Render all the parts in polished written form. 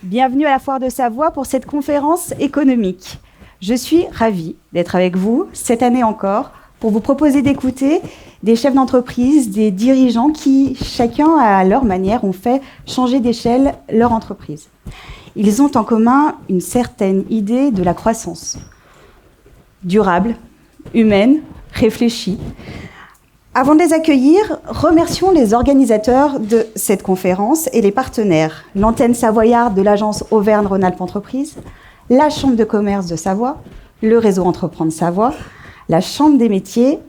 Bienvenue à la Foire de Savoie pour cette conférence économique. Je suis ravie d'être avec vous, cette année encore, pour vous proposer d'écouter des chefs d'entreprise, des dirigeants qui, chacun à leur manière, ont fait changer d'échelle leur entreprise. Ils ont en commun une certaine idée de la croissance. Durable, humaine, réfléchie. Avant de les accueillir, remercions les organisateurs de cette conférence et les partenaires. L'antenne savoyarde de l'agence Auvergne-Rhône-Alpes Entreprises, la Chambre de commerce de Savoie, le réseau Entreprendre Savoie, la Chambre des métiers,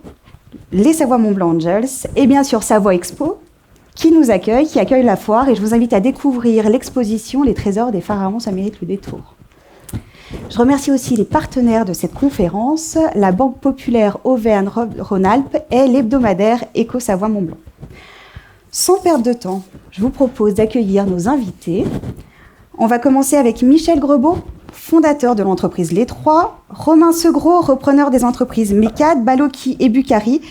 les Savoie Mont-Blanc Angels et bien sûr Savoie Expo qui nous accueille, qui accueille la foire. Et je vous invite à découvrir l'exposition Les trésors des pharaons, ça mérite le détour. Je remercie aussi les partenaires de cette conférence, la Banque Populaire Auvergne-Rhône-Alpes et l'hebdomadaire Éco-Savoie Mont-Blanc. Sans perdre de temps, je vous propose d'accueillir nos invités. On va commencer avec Michel Grebeau, fondateur de l'entreprise Les Trois, Romain Segros, repreneur des entreprises Mécade, Baloki et Bucari,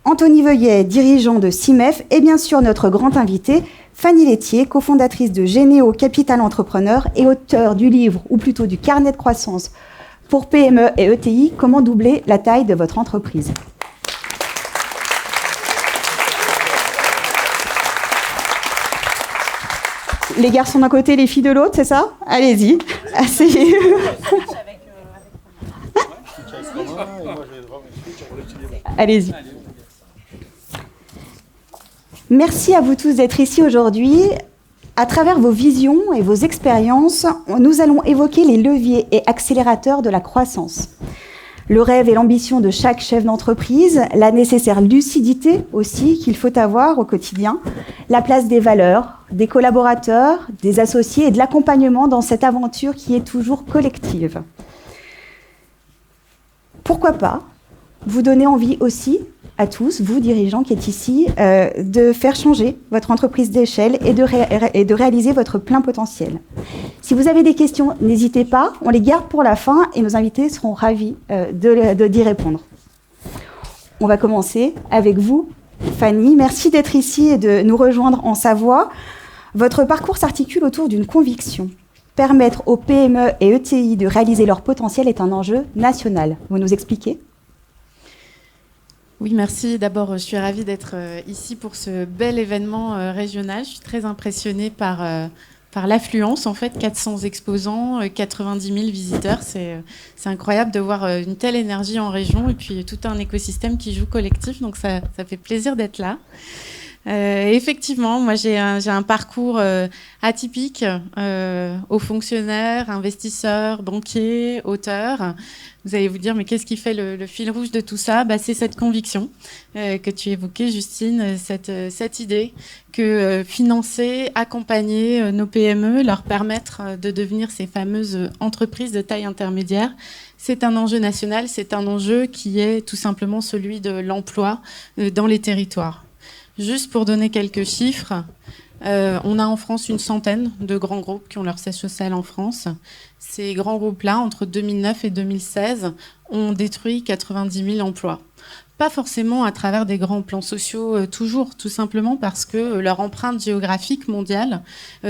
Anthony Veuillet, dirigeant de CIMEF, et bien sûr notre grand invité, Fanny Laitier, cofondatrice de Généo Capital Entrepreneur et auteure du livre, ou plutôt du carnet de croissance pour PME et ETI, comment doubler la taille de votre entreprise. Les garçons d'un côté, les filles de l'autre, c'est ça? Allez-y, asseyez-vous. Allez-y. Merci à vous tous d'être ici aujourd'hui. À travers vos visions et vos expériences, nous allons évoquer les leviers et accélérateurs de la croissance. Le rêve et l'ambition de chaque chef d'entreprise, la nécessaire lucidité aussi qu'il faut avoir au quotidien, la place des valeurs, des collaborateurs, des associés et de l'accompagnement dans cette aventure qui est toujours collective. Pourquoi pas vous donner envie aussi à tous, vous dirigeants qui êtes ici, de faire changer votre entreprise d'échelle et de réaliser votre plein potentiel. Si vous avez des questions, n'hésitez pas, on les garde pour la fin et nos invités seront ravis d'y répondre. On va commencer avec vous, Fanny. Merci d'être ici et de nous rejoindre en Savoie. Votre parcours s'articule autour d'une conviction. Permettre aux PME et ETI de réaliser leur potentiel est un enjeu national. Vous nous expliquez ? Oui, merci. D'abord, je suis ravie d'être ici pour ce bel événement régional. Je suis très impressionnée par l'affluence, en fait, 400 exposants, 90 000 visiteurs. C'est incroyable de voir une telle énergie en région et puis tout un écosystème qui joue collectif. Donc, ça fait plaisir d'être là. Effectivement, moi j'ai un parcours atypique, haut fonctionnaire, investisseur, banquier, auteur. Vous allez vous dire, mais qu'est-ce qui fait le fil rouge de tout ça? C'est cette conviction que tu évoquais, Justine, cette idée que financer, accompagner nos PME, leur permettre de devenir ces fameuses entreprises de taille intermédiaire, c'est un enjeu national, c'est un enjeu qui est tout simplement celui de l'emploi dans les territoires. Juste pour donner quelques chiffres, on a en France une centaine de grands groupes qui ont leur siège social en France. Ces grands groupes-là, entre 2009 et 2016, ont détruit 90 000 emplois. Pas forcément à travers des grands plans sociaux, toujours, tout simplement parce que leur empreinte géographique mondiale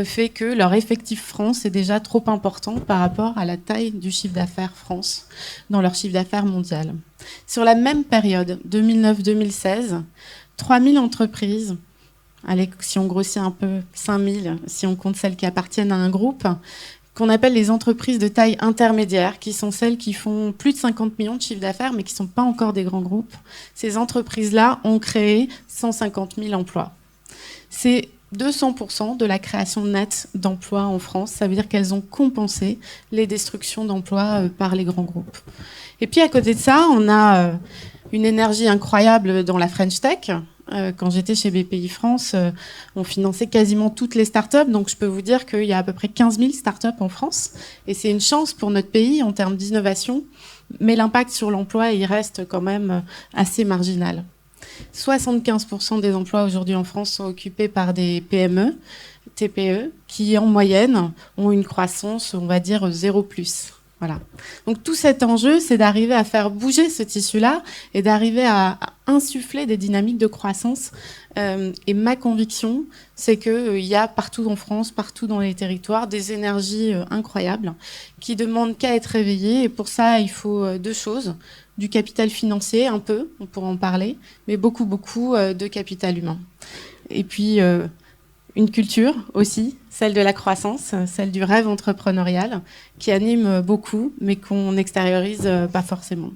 fait que leur effectif France est déjà trop important par rapport à la taille du chiffre d'affaires France dans leur chiffre d'affaires mondial. Sur la même période, 2009-2016, 3 000 entreprises, allez, si on grossit un peu, 5 000, si on compte celles qui appartiennent à un groupe, qu'on appelle les entreprises de taille intermédiaire, qui sont celles qui font plus de 50 millions de chiffre d'affaires, mais qui ne sont pas encore des grands groupes. Ces entreprises-là ont créé 150 000 emplois. C'est 200% de la création nette d'emplois en France. Ça veut dire qu'elles ont compensé les destructions d'emplois par les grands groupes. Et puis, à côté de ça, on a une énergie incroyable dans la French Tech. Quand j'étais chez BPI France, on finançait quasiment toutes les startups. Donc, je peux vous dire qu'il y a à peu près 15 000 startups en France. Et c'est une chance pour notre pays en termes d'innovation. Mais l'impact sur l'emploi, il reste quand même assez marginal. 75% des emplois aujourd'hui en France sont occupés par des PME, TPE, qui en moyenne ont une croissance, on va dire, 0+. Voilà. Donc tout cet enjeu, c'est d'arriver à faire bouger ce tissu-là et d'arriver à insuffler des dynamiques de croissance. Et ma conviction, c'est qu'il y a partout en France, partout dans les territoires, des énergies incroyables qui demandent qu'à être réveillées. Et pour ça, il faut deux choses. Du capital financier, un peu, on pourra en parler, mais beaucoup, beaucoup de capital humain. Et puis, une culture aussi, celle de la croissance, celle du rêve entrepreneurial, qui anime beaucoup, mais qu'on n'extériorise pas forcément.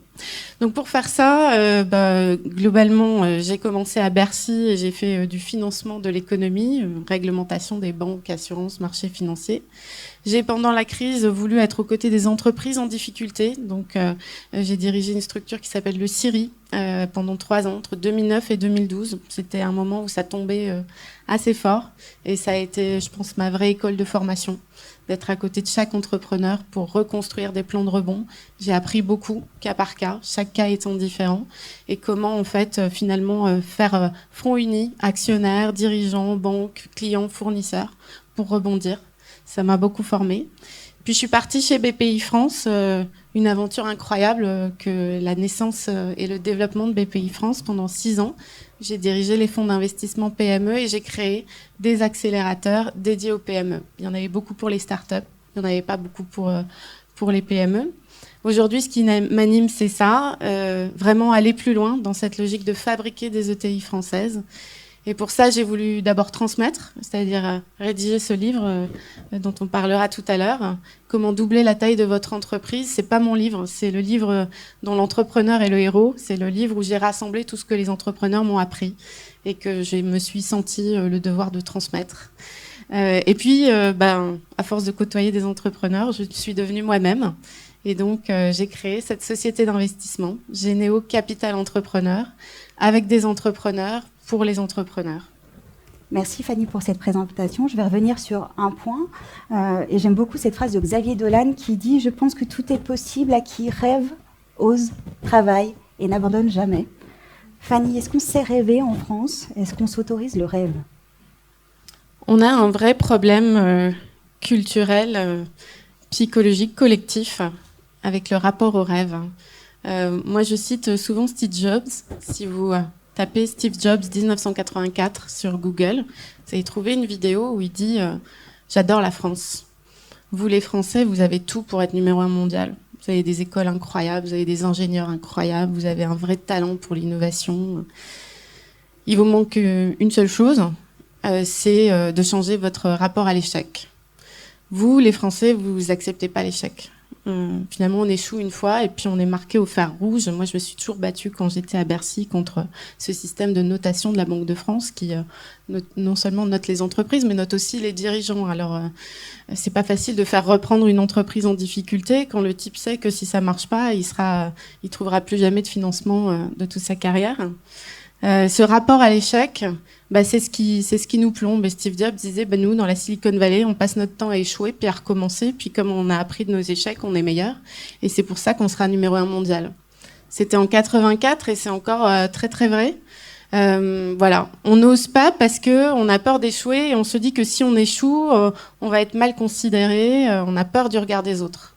Donc pour faire ça, globalement, j'ai commencé à Bercy et j'ai fait du financement de l'économie, réglementation des banques, assurances, marchés financiers. J'ai, pendant la crise, voulu être aux côtés des entreprises en difficulté. Donc, j'ai dirigé une structure qui s'appelle le CIRI pendant 3 ans, entre 2009 et 2012. C'était un moment où ça tombait assez fort. Et ça a été, je pense, ma vraie école de formation, d'être à côté de chaque entrepreneur pour reconstruire des plans de rebond. J'ai appris beaucoup, cas par cas, chaque cas étant différent. Et comment, en fait, finalement, faire front uni, actionnaires, dirigeants, banques, clients, fournisseurs, pour rebondir. Ça m'a beaucoup formée. Puis je suis partie chez BPI France, une aventure incroyable que la naissance et le développement de BPI France pendant 6 ans. J'ai dirigé les fonds d'investissement PME et j'ai créé des accélérateurs dédiés aux PME. Il y en avait beaucoup pour les startups, il n'y en avait pas beaucoup pour les PME. Aujourd'hui, ce qui m'anime, c'est ça, vraiment aller plus loin dans cette logique de fabriquer des ETI françaises. Et pour ça, j'ai voulu d'abord transmettre, c'est-à-dire rédiger ce livre dont on parlera tout à l'heure. Comment doubler la taille de votre entreprise. C'est pas mon livre, c'est le livre dont l'entrepreneur est le héros. C'est le livre où j'ai rassemblé tout ce que les entrepreneurs m'ont appris et que je me suis senti le devoir de transmettre. Et puis, à force de côtoyer des entrepreneurs, je suis devenue moi-même. Et donc, j'ai créé cette société d'investissement, Généo Capital Entrepreneur, avec des entrepreneurs, pour les entrepreneurs. Merci Fanny pour cette présentation. Je vais revenir sur un point. Et j'aime beaucoup cette phrase de Xavier Dolan qui dit « Je pense que tout est possible à qui rêve, ose, travaille et n'abandonne jamais ». Fanny, est-ce qu'on sait rêver en France? Est-ce qu'on s'autorise le rêve? On a un vrai problème culturel, psychologique, collectif, avec le rapport au rêve. Moi, je cite souvent Steve Jobs. Si vous tapez Steve Jobs 1984 sur Google, vous allez trouver une vidéo où il dit « J'adore la France. Vous, les Français, vous avez tout pour être numéro 1 mondial. Vous avez des écoles incroyables, vous avez des ingénieurs incroyables, vous avez un vrai talent pour l'innovation. Il vous manque une seule chose, c'est de changer votre rapport à l'échec. Vous, les Français, vous acceptez pas l'échec. Finalement, on échoue une fois et puis on est marqué au fer rouge. Moi, je me suis toujours battue quand j'étais à Bercy contre ce système de notation de la Banque de France qui non seulement note les entreprises, mais note aussi les dirigeants. Alors, c'est pas facile de faire reprendre une entreprise en difficulté quand le type sait que si ça marche pas, il trouvera plus jamais de financement de toute sa carrière. Ce rapport à l'échec, c'est ce qui nous plombe. Et Steve Jobs disait, nous, dans la Silicon Valley, on passe notre temps à échouer, puis à recommencer. Puis comme on a appris de nos échecs, on est meilleur. Et c'est pour ça qu'on sera numéro 1 mondial. C'était en 84 et c'est encore très, très vrai. Voilà. On n'ose pas parce qu'on a peur d'échouer et on se dit que si on échoue, on va être mal considéré. On a peur du regard des autres.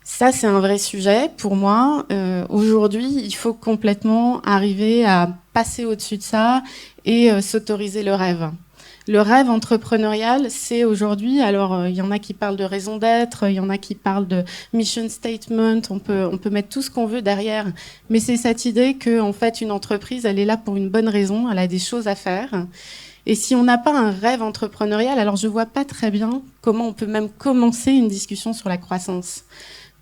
Ça, c'est un vrai sujet pour moi. Aujourd'hui, il faut complètement arriver à passer au-dessus de ça et s'autoriser le rêve. Le rêve entrepreneurial, c'est aujourd'hui, alors il y en a qui parlent de raison d'être, il y en a qui parlent de mission statement, on peut mettre tout ce qu'on veut derrière, mais c'est cette idée que en fait une entreprise, elle est là pour une bonne raison, elle a des choses à faire. Et si on n'a pas un rêve entrepreneurial, alors je vois pas très bien comment on peut même commencer une discussion sur la croissance.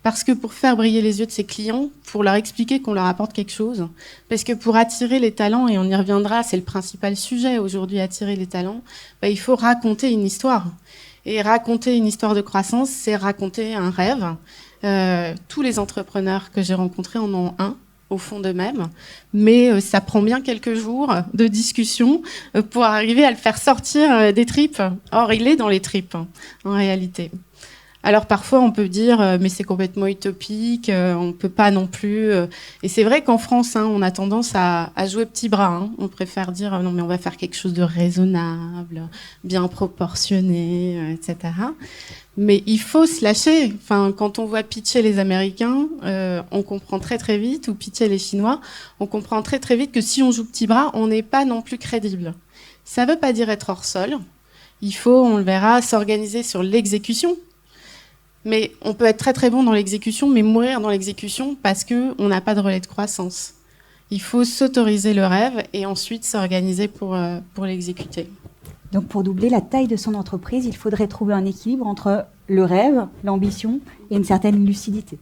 Parce que pour faire briller les yeux de ses clients, pour leur expliquer qu'on leur apporte quelque chose, parce que pour attirer les talents, et on y reviendra, c'est le principal sujet aujourd'hui, attirer les talents, il faut raconter une histoire. Et raconter une histoire de croissance, c'est raconter un rêve. Tous les entrepreneurs que j'ai rencontrés en ont un, au fond d'eux-mêmes, mais ça prend bien quelques jours de discussion pour arriver à le faire sortir des tripes. Or, il est dans les tripes, en réalité. Alors parfois on peut dire mais c'est complètement utopique, on peut pas non plus. Et c'est vrai qu'en France, on a tendance à jouer petit bras. On préfère dire non mais on va faire quelque chose de raisonnable, bien proportionné, etc. Mais il faut se lâcher. Enfin, quand on voit pitcher les Américains, on comprend très très vite, ou pitcher les Chinois, on comprend très très vite que si on joue petit bras, on n'est pas non plus crédible. Ça veut pas dire être hors sol. Il faut, on le verra, s'organiser sur l'exécution. Mais on peut être très très bon dans l'exécution, mais mourir dans l'exécution parce qu'on n'a pas de relais de croissance. Il faut s'autoriser le rêve et ensuite s'organiser pour l'exécuter. Donc pour doubler la taille de son entreprise, il faudrait trouver un équilibre entre le rêve, l'ambition et une certaine lucidité.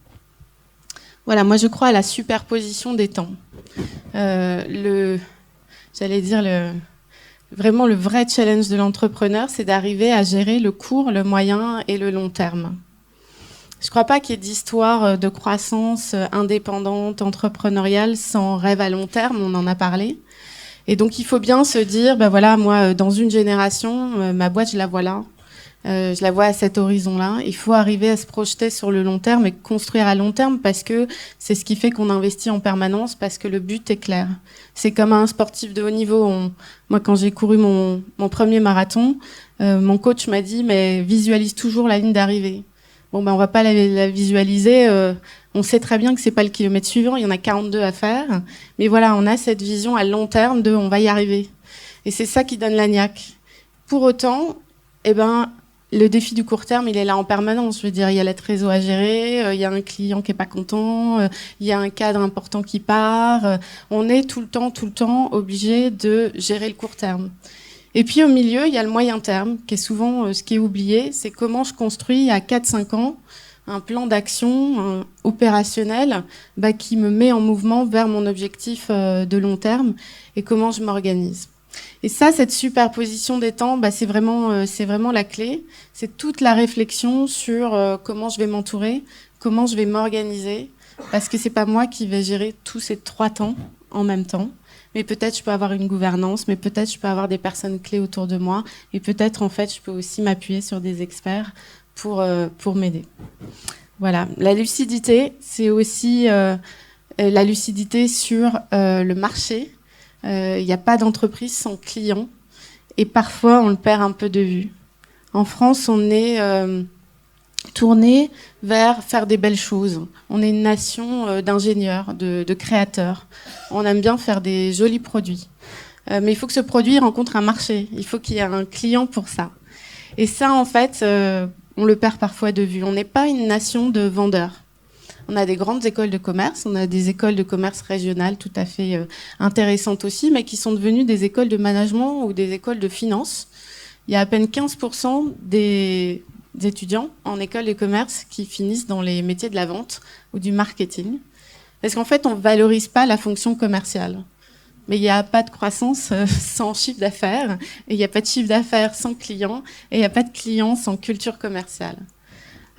Voilà, moi je crois à la superposition des temps. Vraiment le vrai challenge de l'entrepreneur, c'est d'arriver à gérer le court, le moyen et le long terme. Je ne crois pas qu'il y ait d'histoire de croissance indépendante, entrepreneuriale, sans rêve à long terme, on en a parlé. Et donc il faut bien se dire, voilà, moi, dans une génération, ma boîte, je la vois là. Je la vois à cet horizon-là. Il faut arriver à se projeter sur le long terme et construire à long terme parce que c'est ce qui fait qu'on investit en permanence, parce que le but est clair. C'est comme un sportif de haut niveau. Moi, quand j'ai couru mon premier marathon, mon coach m'a dit, mais visualise toujours la ligne d'arrivée. On va pas la visualiser. On sait très bien que c'est pas le kilomètre suivant. Il y en a 42 à faire. Mais voilà, on a cette vision à long terme de on va y arriver. Et c'est ça qui donne la niaque. Pour autant, le défi du court terme, il est là en permanence. Je veux dire, il y a la trésor à gérer, il y a un client qui est pas content, il y a un cadre important qui part. On est tout le temps obligé de gérer le court terme. Et puis au milieu, il y a le moyen terme, qui est souvent ce qui est oublié. C'est comment je construis à 4-5 ans un plan d'action opérationnel qui me met en mouvement vers mon objectif de long terme et comment je m'organise. Et ça, cette superposition des temps, c'est vraiment la clé. C'est toute la réflexion sur comment je vais m'entourer, comment je vais m'organiser, parce que c'est pas moi qui vais gérer tous ces 3 temps en même temps. Mais peut-être je peux avoir une gouvernance, mais peut-être je peux avoir des personnes clés autour de moi, et peut-être en fait je peux aussi m'appuyer sur des experts pour m'aider. Voilà, la lucidité, c'est aussi la lucidité sur le marché. Il n'y a pas d'entreprise sans client, et parfois on le perd un peu de vue. En France, on est tourné vers faire des belles choses. On est une nation d'ingénieurs, de créateurs. On aime bien faire des jolis produits. Mais il faut que ce produit rencontre un marché. Il faut qu'il y ait un client pour ça. Et ça, en fait, on le perd parfois de vue. On n'est pas une nation de vendeurs. On a des grandes écoles de commerce, on a des écoles de commerce régionales tout à fait intéressantes aussi, mais qui sont devenues des écoles de management ou des écoles de finance. Il y a à peine 15% des étudiants en école de commerce qui finissent dans les métiers de la vente ou du marketing. Parce qu'en fait, on ne valorise pas la fonction commerciale. Mais il n'y a pas de croissance sans chiffre d'affaires, et il n'y a pas de chiffre d'affaires sans clients, et il n'y a pas de clients sans culture commerciale.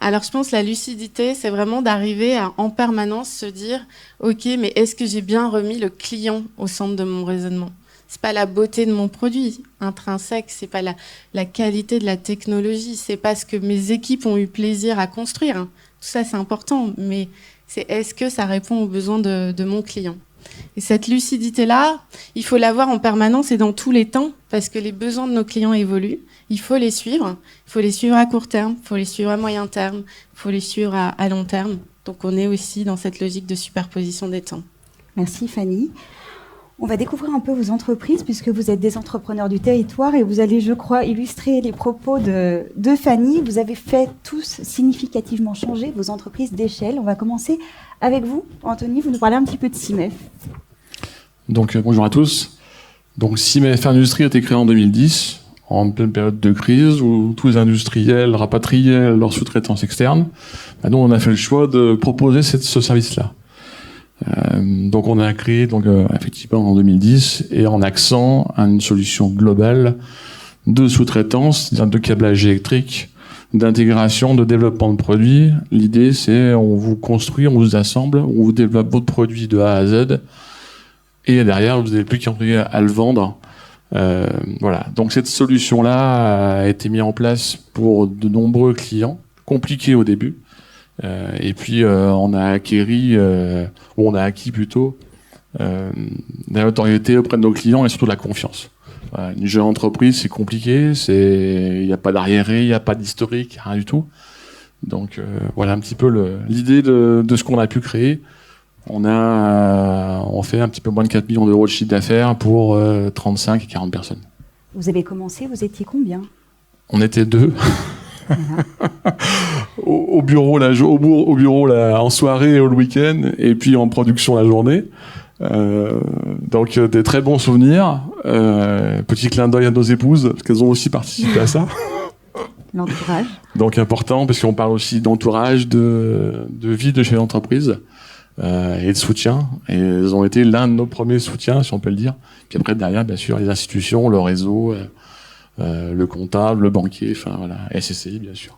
Alors je pense que la lucidité, c'est vraiment d'arriver à en permanence se dire « Ok, mais est-ce que j'ai bien remis le client au centre de mon raisonnement ?» C'est pas la beauté de mon produit intrinsèque, c'est pas la qualité de la technologie, c'est pas ce que mes équipes ont eu plaisir à construire. Tout ça, c'est important, mais c'est est-ce que ça répond aux besoins de mon client. Et cette lucidité-là, il faut l'avoir en permanence et dans tous les temps, parce que les besoins de nos clients évoluent. Il faut les suivre. Il faut les suivre à court terme, il faut les suivre à moyen terme, il faut les suivre à long terme. Donc on est aussi dans cette logique de superposition des temps. Merci Fanny. On va découvrir un peu vos entreprises, puisque vous êtes des entrepreneurs du territoire et vous allez, je crois, illustrer les propos de Fanny. Vous avez fait tous significativement changer vos entreprises d'échelle. On va commencer avec vous. Anthony, vous nous parlez un petit peu de CIMEF. Donc, bonjour à tous. Donc, CIMEF Industrie a été créé en 2010, en pleine période de crise, où tous les industriels rapatriaient leurs sous-traitance externe. Nous, on a fait le choix de proposer ce service-là. Donc on a créé effectivement en 2010 et en accent une solution globale de sous-traitance, c'est-à-dire de câblage électrique, d'intégration, de développement de produits. L'idée c'est on vous construit, on vous assemble, on vous développe votre produit de A à Z et derrière vous n'avez plus qu'à le vendre. Voilà. Donc cette solution-là a été mise en place pour de nombreux clients compliqué au début. Et puis on a acquis plutôt la notoriété auprès de nos clients et surtout de la confiance. Voilà, une jeune entreprise, c'est compliqué, il n'y a pas d'arriéré, il n'y a pas d'historique, rien du tout. Donc voilà un petit peu l'idée de ce qu'on a pu créer. On fait un petit peu moins de 4 millions d'euros de chiffre d'affaires pour 35 et 40 personnes. Vous avez commencé, vous étiez combien? On était 2. Voilà. au bureau en soirée et au week-end, et puis en production la journée. Donc des très bons souvenirs. Petit clin d'œil à nos épouses, parce qu'elles ont aussi participé à ça. L'entourage. Donc important, parce qu'on parle aussi d'entourage, de vie de chef d'entreprise et de soutien. Et elles ont été l'un de nos premiers soutiens, si on peut le dire. Puis après, derrière, bien sûr, les institutions, le réseau, le comptable, le banquier, enfin voilà, SCCI, bien sûr.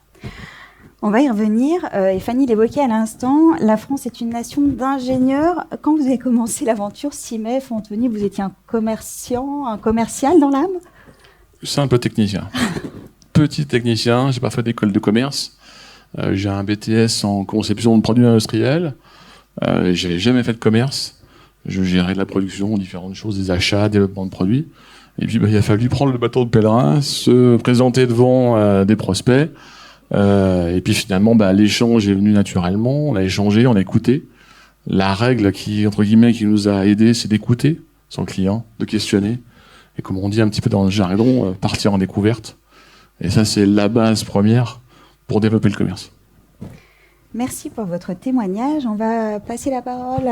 On va y revenir. Et Fanny l'évoquait à l'instant, la France est une nation d'ingénieurs. Quand vous avez commencé l'aventure, Simef, Anthony, vous étiez un commercial dans l'âme? Simple technicien. Petit technicien, j'ai pas fait d'école de commerce. J'ai un BTS en conception de produits industriels. J'avais jamais fait de commerce. Je gérais de la production, différentes choses, des achats, développement de produits. Et puis il a fallu prendre le bateau de pèlerin, se présenter devant des prospects. Et puis finalement, l'échange est venu naturellement. On a échangé, on a écouté. La règle qui nous a aidés, c'est d'écouter son client, de questionner. Et comme on dit un petit peu dans le jargon, partir en découverte. Et ça, c'est la base première pour développer le commerce. Merci pour votre témoignage. On va passer la parole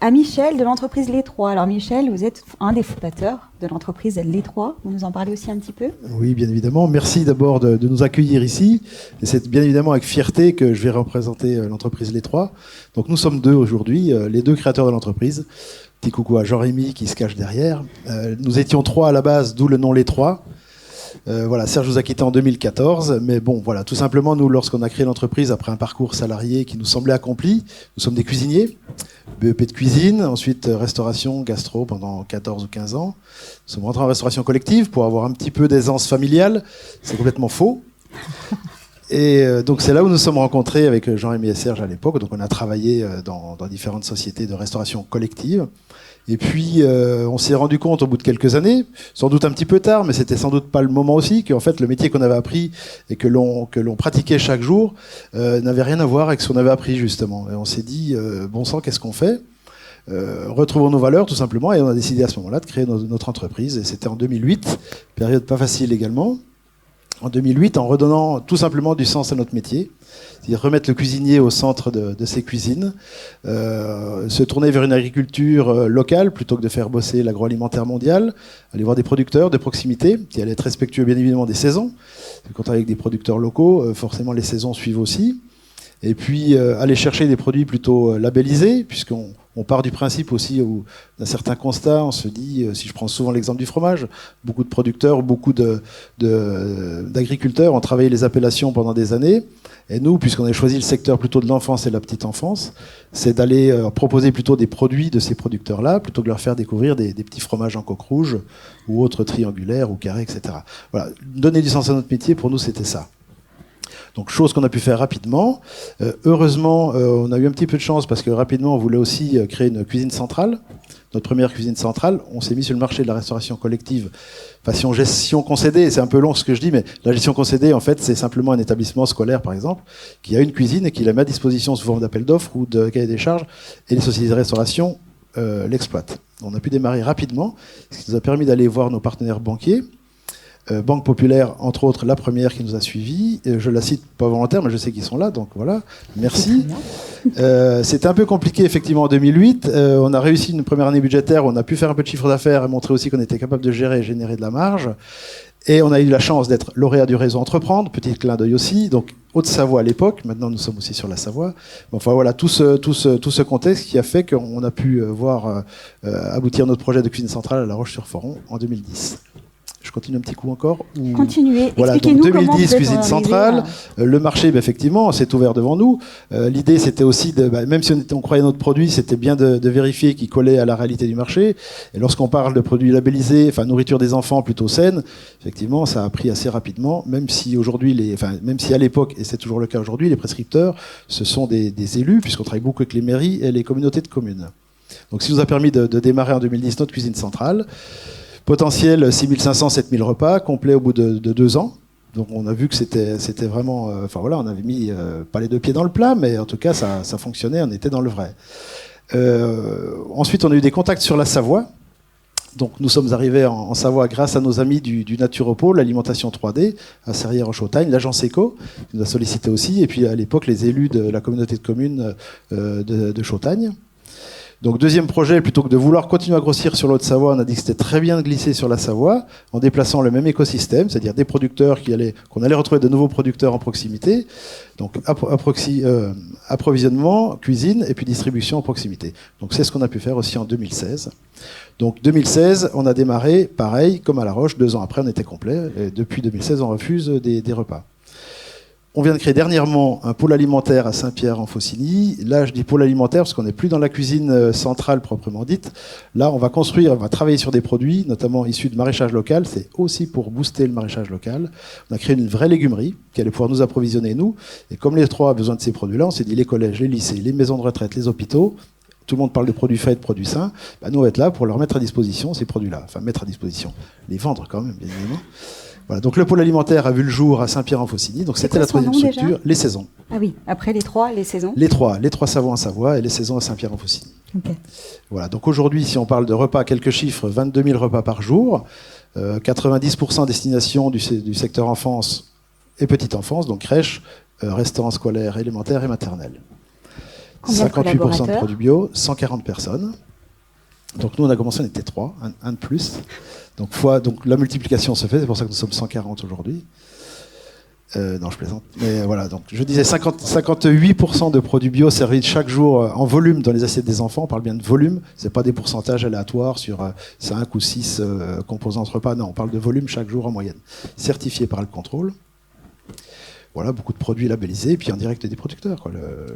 à Michel de l'entreprise Les Trois. Alors Michel, vous êtes un des fondateurs de l'entreprise Les Trois. Vous nous en parlez aussi un petit peu? Oui, bien évidemment. Merci d'abord de nous accueillir ici. Et c'est bien évidemment avec fierté que je vais représenter l'entreprise Les Trois. Donc nous sommes 2 aujourd'hui, les 2 créateurs de l'entreprise. Petit coucou à Jean-Rémy qui se cache derrière. Nous étions 3 à la base, d'où le nom Les Trois. Voilà, Serge nous a quittés en 2014, mais bon, voilà, tout simplement, nous, lorsqu'on a créé l'entreprise, après un parcours salarié qui nous semblait accompli, nous sommes des cuisiniers, BEP de cuisine, ensuite restauration, gastro pendant 14 ou 15 ans. Nous sommes rentrés en restauration collective pour avoir un petit peu d'aisance familiale, c'est complètement faux. Et donc c'est là où nous sommes rencontrés avec Jean-Rémy et Serge à l'époque, donc on a travaillé dans différentes sociétés de restauration collective. Et puis, on s'est rendu compte au bout de quelques années, sans doute un petit peu tard, mais c'était sans doute pas le moment aussi, qu'en fait, le métier qu'on avait appris et que l'on pratiquait chaque jour n'avait rien à voir avec ce qu'on avait appris, justement. Et on s'est dit, bon sang, qu'est-ce qu'on fait? Retrouvons nos valeurs, tout simplement, et on a décidé à ce moment-là de créer notre entreprise. Et c'était en 2008, période pas facile également. En 2008, en redonnant tout simplement du sens à notre métier, c'est-à-dire remettre le cuisinier au centre de ses cuisines, se tourner vers une agriculture locale plutôt que de faire bosser l'agroalimentaire mondial, aller voir des producteurs de proximité qui allaient être respectueux bien évidemment des saisons. Quand on travaille avec des producteurs locaux, forcément les saisons suivent aussi. Et puis aller chercher des produits plutôt labellisés, puisqu'on part du principe aussi d'un certain constat. On se dit, si je prends souvent l'exemple du fromage, beaucoup de producteurs, beaucoup d'agriculteurs ont travaillé les appellations pendant des années. Et nous, puisqu'on a choisi le secteur plutôt de l'enfance et de la petite enfance, c'est d'aller proposer plutôt des produits de ces producteurs-là, plutôt que de leur faire découvrir des petits fromages en coque rouge ou autres triangulaires ou carrés, etc. Voilà. Donner du sens à notre métier, pour nous, c'était ça. Donc, chose qu'on a pu faire rapidement. Heureusement, on a eu un petit peu de chance parce que rapidement, on voulait aussi créer une cuisine centrale. Notre première cuisine centrale, on s'est mis sur le marché de la restauration collective. Façon gestion concédée, c'est un peu long ce que je dis, mais la gestion concédée, en fait, c'est simplement un établissement scolaire, par exemple, qui a une cuisine et qui la met à disposition sous forme d'appel d'offres ou de cahier des charges, et les sociétés de restauration l'exploitent. On a pu démarrer rapidement, ce qui nous a permis d'aller voir nos partenaires banquiers. Banque Populaire, entre autres, la première qui nous a suivis. Je la cite pas volontaire, mais je sais qu'ils sont là, donc voilà. Merci. C'était un peu compliqué, effectivement, en 2008. On a réussi une première année budgétaire, on a pu faire un peu de chiffre d'affaires et montrer aussi qu'on était capable de gérer et générer de la marge. Et on a eu la chance d'être lauréat du réseau Entreprendre, petit clin d'œil aussi, donc Haute-Savoie à l'époque, maintenant nous sommes aussi sur la Savoie. Enfin voilà, tout ce contexte qui a fait qu'on a pu voir aboutir notre projet de cuisine centrale à La Roche-sur-Foron en 2010. Je continue un petit coup encore ou... Continuez. Voilà, donc Expliquez-nous comment 2010, vous êtes cuisine arrivé centrale. Le marché, effectivement, s'est ouvert devant nous. L'idée, c'était aussi, même si on croyait notre produit, c'était bien de vérifier qu'il collait à la réalité du marché. Et lorsqu'on parle de produits labellisés, enfin nourriture des enfants plutôt saine, effectivement, ça a pris assez rapidement. Même si aujourd'hui, même si à l'époque, et c'est toujours le cas aujourd'hui, les prescripteurs, ce sont des élus, puisqu'on travaille beaucoup avec les mairies et les communautés de communes. Donc, ce qui nous a permis de démarrer en 2010 notre cuisine centrale. Potentiel 6500, 7000 repas, complet au bout de 2 ans. Donc on a vu que c'était vraiment... on avait mis pas les 2 pieds dans le plat, mais en tout cas ça fonctionnait, on était dans le vrai. Ensuite on a eu des contacts sur la Savoie. Donc nous sommes arrivés en Savoie grâce à nos amis du Naturopole, l'alimentation 3D, à Serrières-en-Chautagne, l'agence Eco, qui nous a sollicité aussi, et puis à l'époque les élus de la communauté de communes de Chautagne. Donc deuxième projet, plutôt que de vouloir continuer à grossir sur l'Haute-Savoie, on a dit que c'était très bien de glisser sur la Savoie en déplaçant le même écosystème, c'est-à-dire des producteurs qu'on allait retrouver de nouveaux producteurs en proximité. Donc approvisionnement, cuisine et puis distribution en proximité. Donc c'est ce qu'on a pu faire aussi en 2016. Donc 2016, on a démarré pareil comme à La Roche. 2 ans après, on était complet. Et depuis 2016, on refuse des repas. On vient de créer dernièrement un pôle alimentaire à Saint-Pierre-en-Faucigny. Là, je dis pôle alimentaire parce qu'on n'est plus dans la cuisine centrale proprement dite. Là, on va travailler sur des produits, notamment issus de maraîchage local. C'est aussi pour booster le maraîchage local. On a créé une vraie légumerie qui allait pouvoir nous approvisionner, nous. Et comme les 3 ont besoin de ces produits-là, on s'est dit les collèges, les lycées, les maisons de retraite, les hôpitaux, tout le monde parle de produits faits, de produits sains. Nous, on va être là pour leur mettre à disposition ces produits-là. Enfin, mettre à disposition. Les vendre quand même, bien évidemment. Voilà, donc le pôle alimentaire a vu le jour à Saint-Pierre-en-Faucigny. Donc c'était la 3e structure, déjà les saisons. Ah oui, après les 3, les saisons. Les 3 Savoies en Savoie et les saisons à Saint-Pierre-en-Faucigny. Okay. Voilà, donc aujourd'hui, si on parle de repas, quelques chiffres, 22 000 repas par jour, 90% destination du secteur enfance et petite enfance, donc crèche, restaurants scolaires, élémentaires et maternels. 58% de produits bio, 140 personnes. Donc nous, on a commencé, on était 3, un de plus. Donc la multiplication se fait, c'est pour ça que nous sommes 140 aujourd'hui. Non, je plaisante. Mais voilà, donc je disais 58% de produits bio servis chaque jour en volume dans les assiettes des enfants. On parle bien de volume, c'est pas des pourcentages aléatoires sur 5 ou 6 composants de repas. Non, on parle de volume chaque jour en moyenne. Certifié par le contrôle. Voilà, beaucoup de produits labellisés, et puis en direct des producteurs.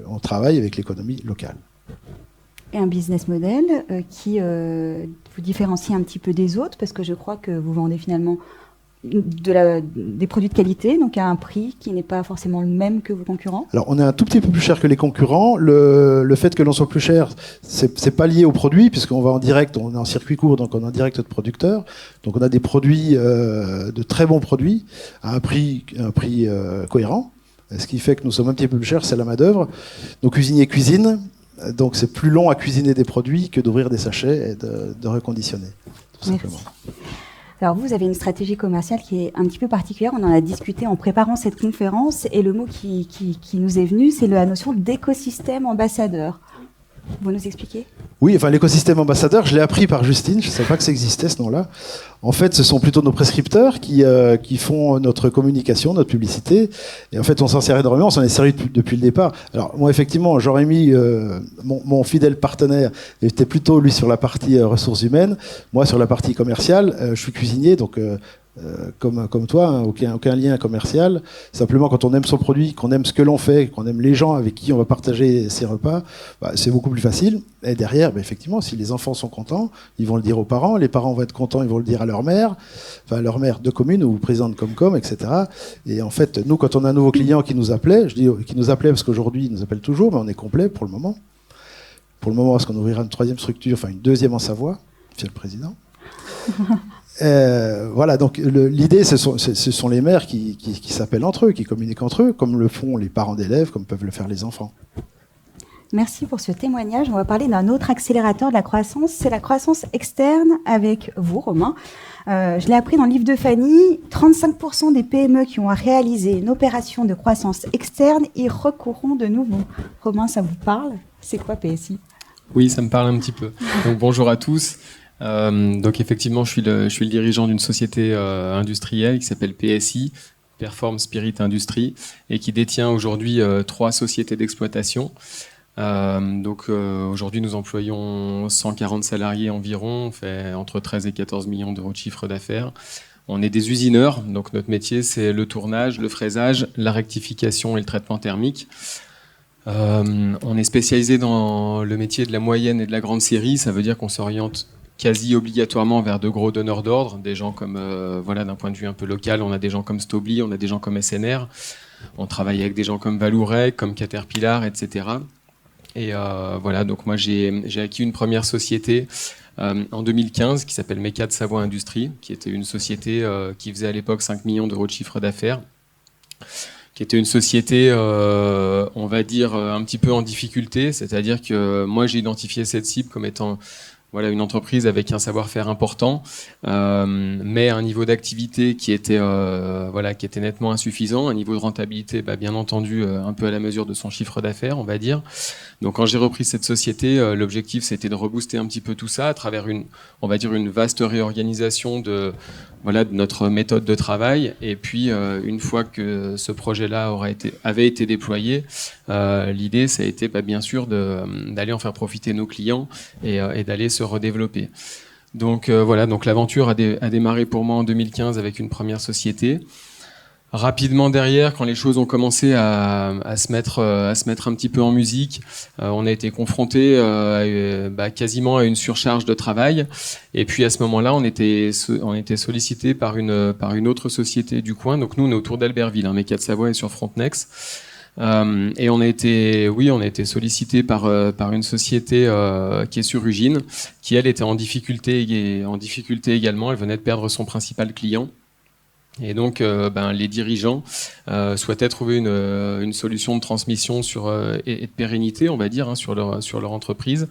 On travaille avec l'économie locale. Et un business model qui vous différencie un petit peu des autres, parce que je crois que vous vendez finalement des produits de qualité, donc à un prix qui n'est pas forcément le même que vos concurrents. Alors on est un tout petit peu plus cher que les concurrents. Le fait que l'on soit plus cher, c'est pas lié aux produits, puisqu'on va en direct, on est en circuit court, donc on est en direct de producteurs. Donc on a des produits, de très bons produits, à un prix cohérent. Ce qui fait que nous sommes un petit peu plus chers, c'est la main-d'œuvre. Nos cuisiniers cuisinent. Donc c'est plus long à cuisiner des produits que d'ouvrir des sachets et de reconditionner, tout simplement. Alors vous avez une stratégie commerciale qui est un petit peu particulière. On en a discuté en préparant cette conférence et le mot qui nous est venu, c'est la notion d'écosystème ambassadeur. Vous nous expliquez ? Oui, enfin l'écosystème ambassadeur, je l'ai appris par Justine, je ne savais pas que ça existait ce nom-là. En fait, ce sont plutôt nos prescripteurs qui font notre communication, notre publicité. Et en fait, on s'en sert énormément, on s'en est servi depuis le départ. Alors moi, effectivement, j'aurais mis mon fidèle partenaire, était plutôt lui sur la partie ressources humaines, moi sur la partie commerciale. Je suis cuisinier, donc... comme toi, hein, aucun lien commercial. Simplement, quand on aime son produit, qu'on aime ce que l'on fait, qu'on aime les gens avec qui on va partager ses repas, c'est beaucoup plus facile. Et derrière, effectivement, si les enfants sont contents, ils vont le dire aux parents. Les parents vont être contents, ils vont le dire à leur mère, enfin leur mère de commune ou président de Comcom, etc. Et en fait, nous, quand on a un nouveau client qui nous appelait, je dis qui nous appelait parce qu'aujourd'hui, il nous appelle toujours, mais on est complet pour le moment. Pour le moment, parce qu'on ouvrira une 3e structure, enfin une 2e en Savoie, monsieur le président. Voilà, donc l'idée, ce sont les mères qui s'appellent entre eux, qui communiquent entre eux, comme le font les parents d'élèves, comme peuvent le faire les enfants. Merci pour ce témoignage. On va parler d'un autre accélérateur de la croissance, c'est la croissance externe avec vous, Romain. Je l'ai appris dans le livre de Fanny, 35% des PME qui ont réalisé une opération de croissance externe y recourront de nouveau. Romain, ça vous parle ? C'est quoi PSI ? Oui, ça me parle un petit peu. Donc bonjour à tous. Donc effectivement, je suis le dirigeant d'une société industrielle qui s'appelle PSI, Perform Spirit Industrie, et qui détient aujourd'hui 3 sociétés d'exploitation. Aujourd'hui, nous employons 140 salariés environ, on fait entre 13 et 14 millions d'euros de chiffre d'affaires. On est des usineurs, donc notre métier c'est le tournage, le fraisage, la rectification et le traitement thermique. On est spécialisé dans le métier de la moyenne et de la grande série, ça veut dire qu'on s'oriente quasi obligatoirement vers de gros donneurs d'ordre, des gens comme, voilà, d'un point de vue un peu local, on a des gens comme Stobli, on a des gens comme SNR, on travaille avec des gens comme Valouret, comme Caterpillar, etc. Et voilà, donc moi j'ai acquis une première société en 2015 qui s'appelle Méca de Savoie Industrie, qui était une société qui faisait à l'époque 5 millions d'euros de chiffre d'affaires, qui était une société, on va dire, un petit peu en difficulté, c'est-à-dire que moi j'ai identifié cette cible comme étant voilà, une entreprise avec un savoir-faire important, mais un niveau d'activité qui était nettement insuffisant, un niveau de rentabilité, bien entendu, un peu à la mesure de son chiffre d'affaires, on va dire. Donc, quand j'ai repris cette société, l'objectif, c'était de rebooster un petit peu tout ça à travers une vaste réorganisation de notre méthode de travail. Et puis, une fois que ce projet-là avait été déployé, l'idée, ça a été, bien sûr, d'aller en faire profiter nos clients et d'aller se redévelopper. Donc, donc l'aventure a démarré pour moi en 2015 avec une première société. Rapidement derrière, quand les choses ont commencé à se mettre un petit peu en musique, on a été confronté quasiment à une surcharge de travail. Et puis à ce moment-là, on était sollicité par une autre société du coin. Donc nous, on est autour d'Albertville, Méca de Savoie est sur Frontenex. Et on a été sollicité par une société qui est sur Ugine, qui elle était en difficulté également. Elle venait de perdre son principal client. Et donc, les dirigeants souhaitaient trouver une solution de transmission et de pérennité, on va dire, sur leur entreprise.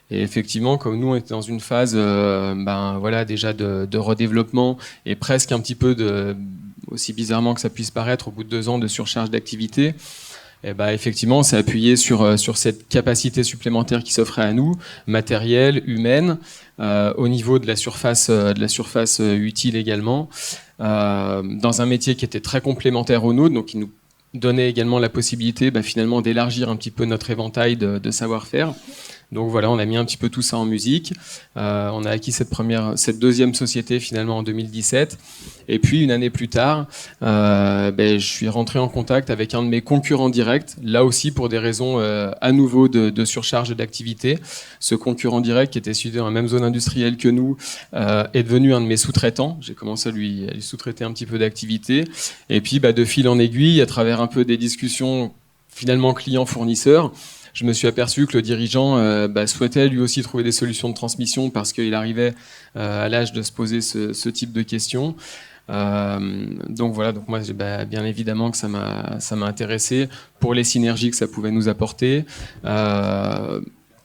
Et effectivement, comme nous, on était dans une phase, déjà de redéveloppement et presque un petit peu aussi bizarrement que ça puisse paraître, au bout de 2 ans de surcharge d'activité. Et effectivement, on s'est appuyé sur cette capacité supplémentaire qui s'offrait à nous, matérielle, humaine, au niveau de la surface utile également, dans un métier qui était très complémentaire au nôtre, donc qui nous donnait également la possibilité finalement d'élargir un petit peu notre éventail de savoir-faire. Donc voilà, on a mis un petit peu tout ça en musique. On a acquis cette deuxième société finalement en 2017. Et puis une année plus tard, je suis rentré en contact avec un de mes concurrents directs, là aussi pour des raisons à nouveau de surcharge d'activité. Ce concurrent direct qui était situé dans la même zone industrielle que nous est devenu un de mes sous-traitants. J'ai commencé à lui sous-traiter un petit peu d'activité. Et puis de fil en aiguille, à travers un peu des discussions finalement client-fournisseur, je me suis aperçu que le dirigeant souhaitait lui aussi trouver des solutions de transmission parce qu'il arrivait à l'âge de se poser ce type de questions. Donc moi bien évidemment que ça m'a intéressé pour les synergies que ça pouvait nous apporter.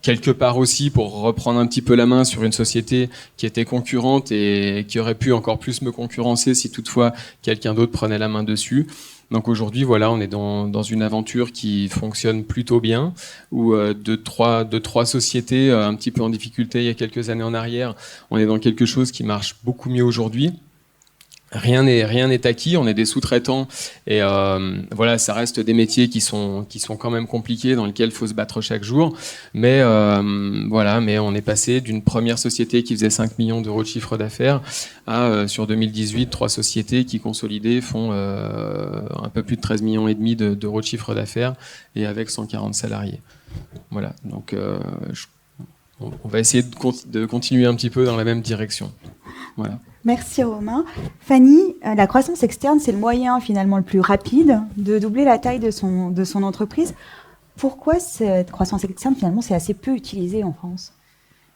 Quelque part aussi pour reprendre un petit peu la main sur une société qui était concurrente et qui aurait pu encore plus me concurrencer si toutefois quelqu'un d'autre prenait la main dessus. Donc aujourd'hui, on est dans une aventure qui fonctionne plutôt bien, où de trois sociétés un petit peu en difficulté il y a quelques années en arrière, on est dans quelque chose qui marche beaucoup mieux aujourd'hui. Rien n'est acquis, on est des sous-traitants et ça reste des métiers qui sont quand même compliqués, dans lesquels il faut se battre chaque jour. Mais on est passé d'une première société qui faisait 5 millions d'euros de chiffre d'affaires à sur 2018 3 sociétés qui consolidées font un peu plus de 13 millions et demi d'euros de chiffre d'affaires et avec 140 salariés. Voilà, donc on va essayer de continuer un petit peu dans la même direction. Voilà. Merci Romain. Fanny, la croissance externe, c'est le moyen finalement le plus rapide de doubler la taille de son entreprise. Pourquoi cette croissance externe, finalement, c'est assez peu utilisé en France ?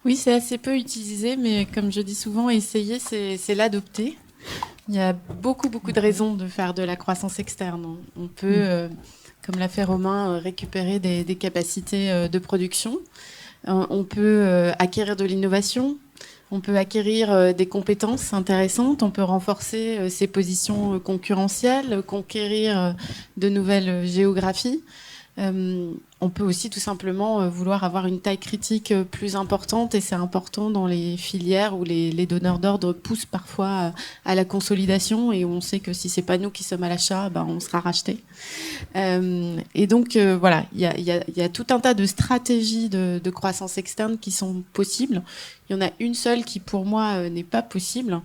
Oui, c'est assez peu utilisé, mais comme je dis souvent, essayer, c'est l'adopter. Il y a beaucoup de raisons de faire de la croissance externe. On peut, comme l'a fait Romain, récupérer des capacités de production. On peut acquérir de l'innovation. On peut acquérir des compétences intéressantes, on peut renforcer ses positions concurrentielles, conquérir de nouvelles géographies. on peut aussi tout simplement vouloir avoir une taille critique plus importante, et c'est important dans les filières où les donneurs d'ordre poussent parfois à la consolidation, et où on sait que si c'est pas nous qui sommes à l'achat, on sera racheté. Et donc voilà, il y a tout un tas de stratégies de croissance externe qui sont possibles. Il y en a une seule qui, pour moi, n'est pas possible,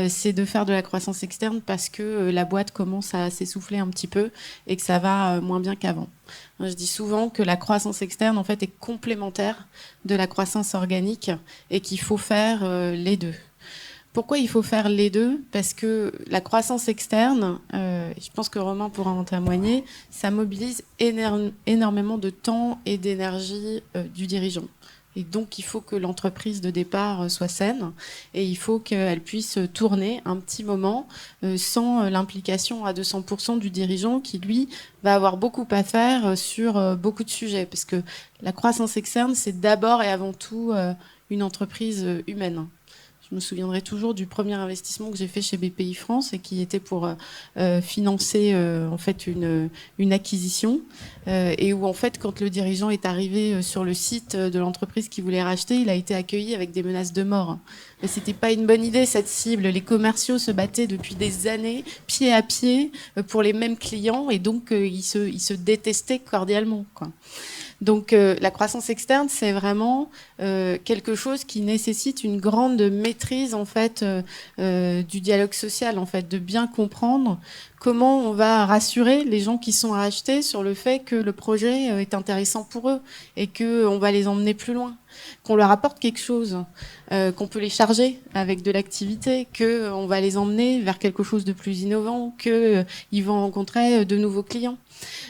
c'est de faire de la croissance externe parce que la boîte commence à s'essouffler un petit peu et que ça va moins bien qu'avant. Je dis souvent que la croissance externe, en fait, est complémentaire de la croissance organique et qu'il faut faire les deux. Pourquoi il faut faire les deux ? Parce que la croissance externe, je pense que Romain pourra en témoigner, ça mobilise énormément de temps et d'énergie du dirigeant. Et donc, il faut que l'entreprise de départ soit saine et il faut qu'elle puisse tourner un petit moment sans l'implication à 200% du dirigeant qui, lui, va avoir beaucoup à faire sur beaucoup de sujets. Parce que la croissance externe, c'est d'abord et avant tout une entreprise humaine. Je me souviendrai toujours du premier investissement que j'ai fait chez BPI France et qui était pour financer en fait une acquisition et où en fait quand le dirigeant est arrivé sur le site de l'entreprise qu'il voulait racheter, il a été accueilli avec des menaces de mort. Mais c'était pas une bonne idée cette cible. Les commerciaux se battaient depuis des années pied à pied pour les mêmes clients et donc ils se détestaient cordialement, quoi. Donc la croissance externe, c'est vraiment quelque chose qui nécessite une grande maîtrise en fait du dialogue social, en fait, de bien comprendre comment on va rassurer les gens qui sont à acheter sur le fait que le projet est intéressant pour eux et que on va les emmener plus loin, qu'on leur apporte quelque chose, qu'on peut les charger avec de l'activité, que on va les emmener vers quelque chose de plus innovant, que ils vont rencontrer de nouveaux clients.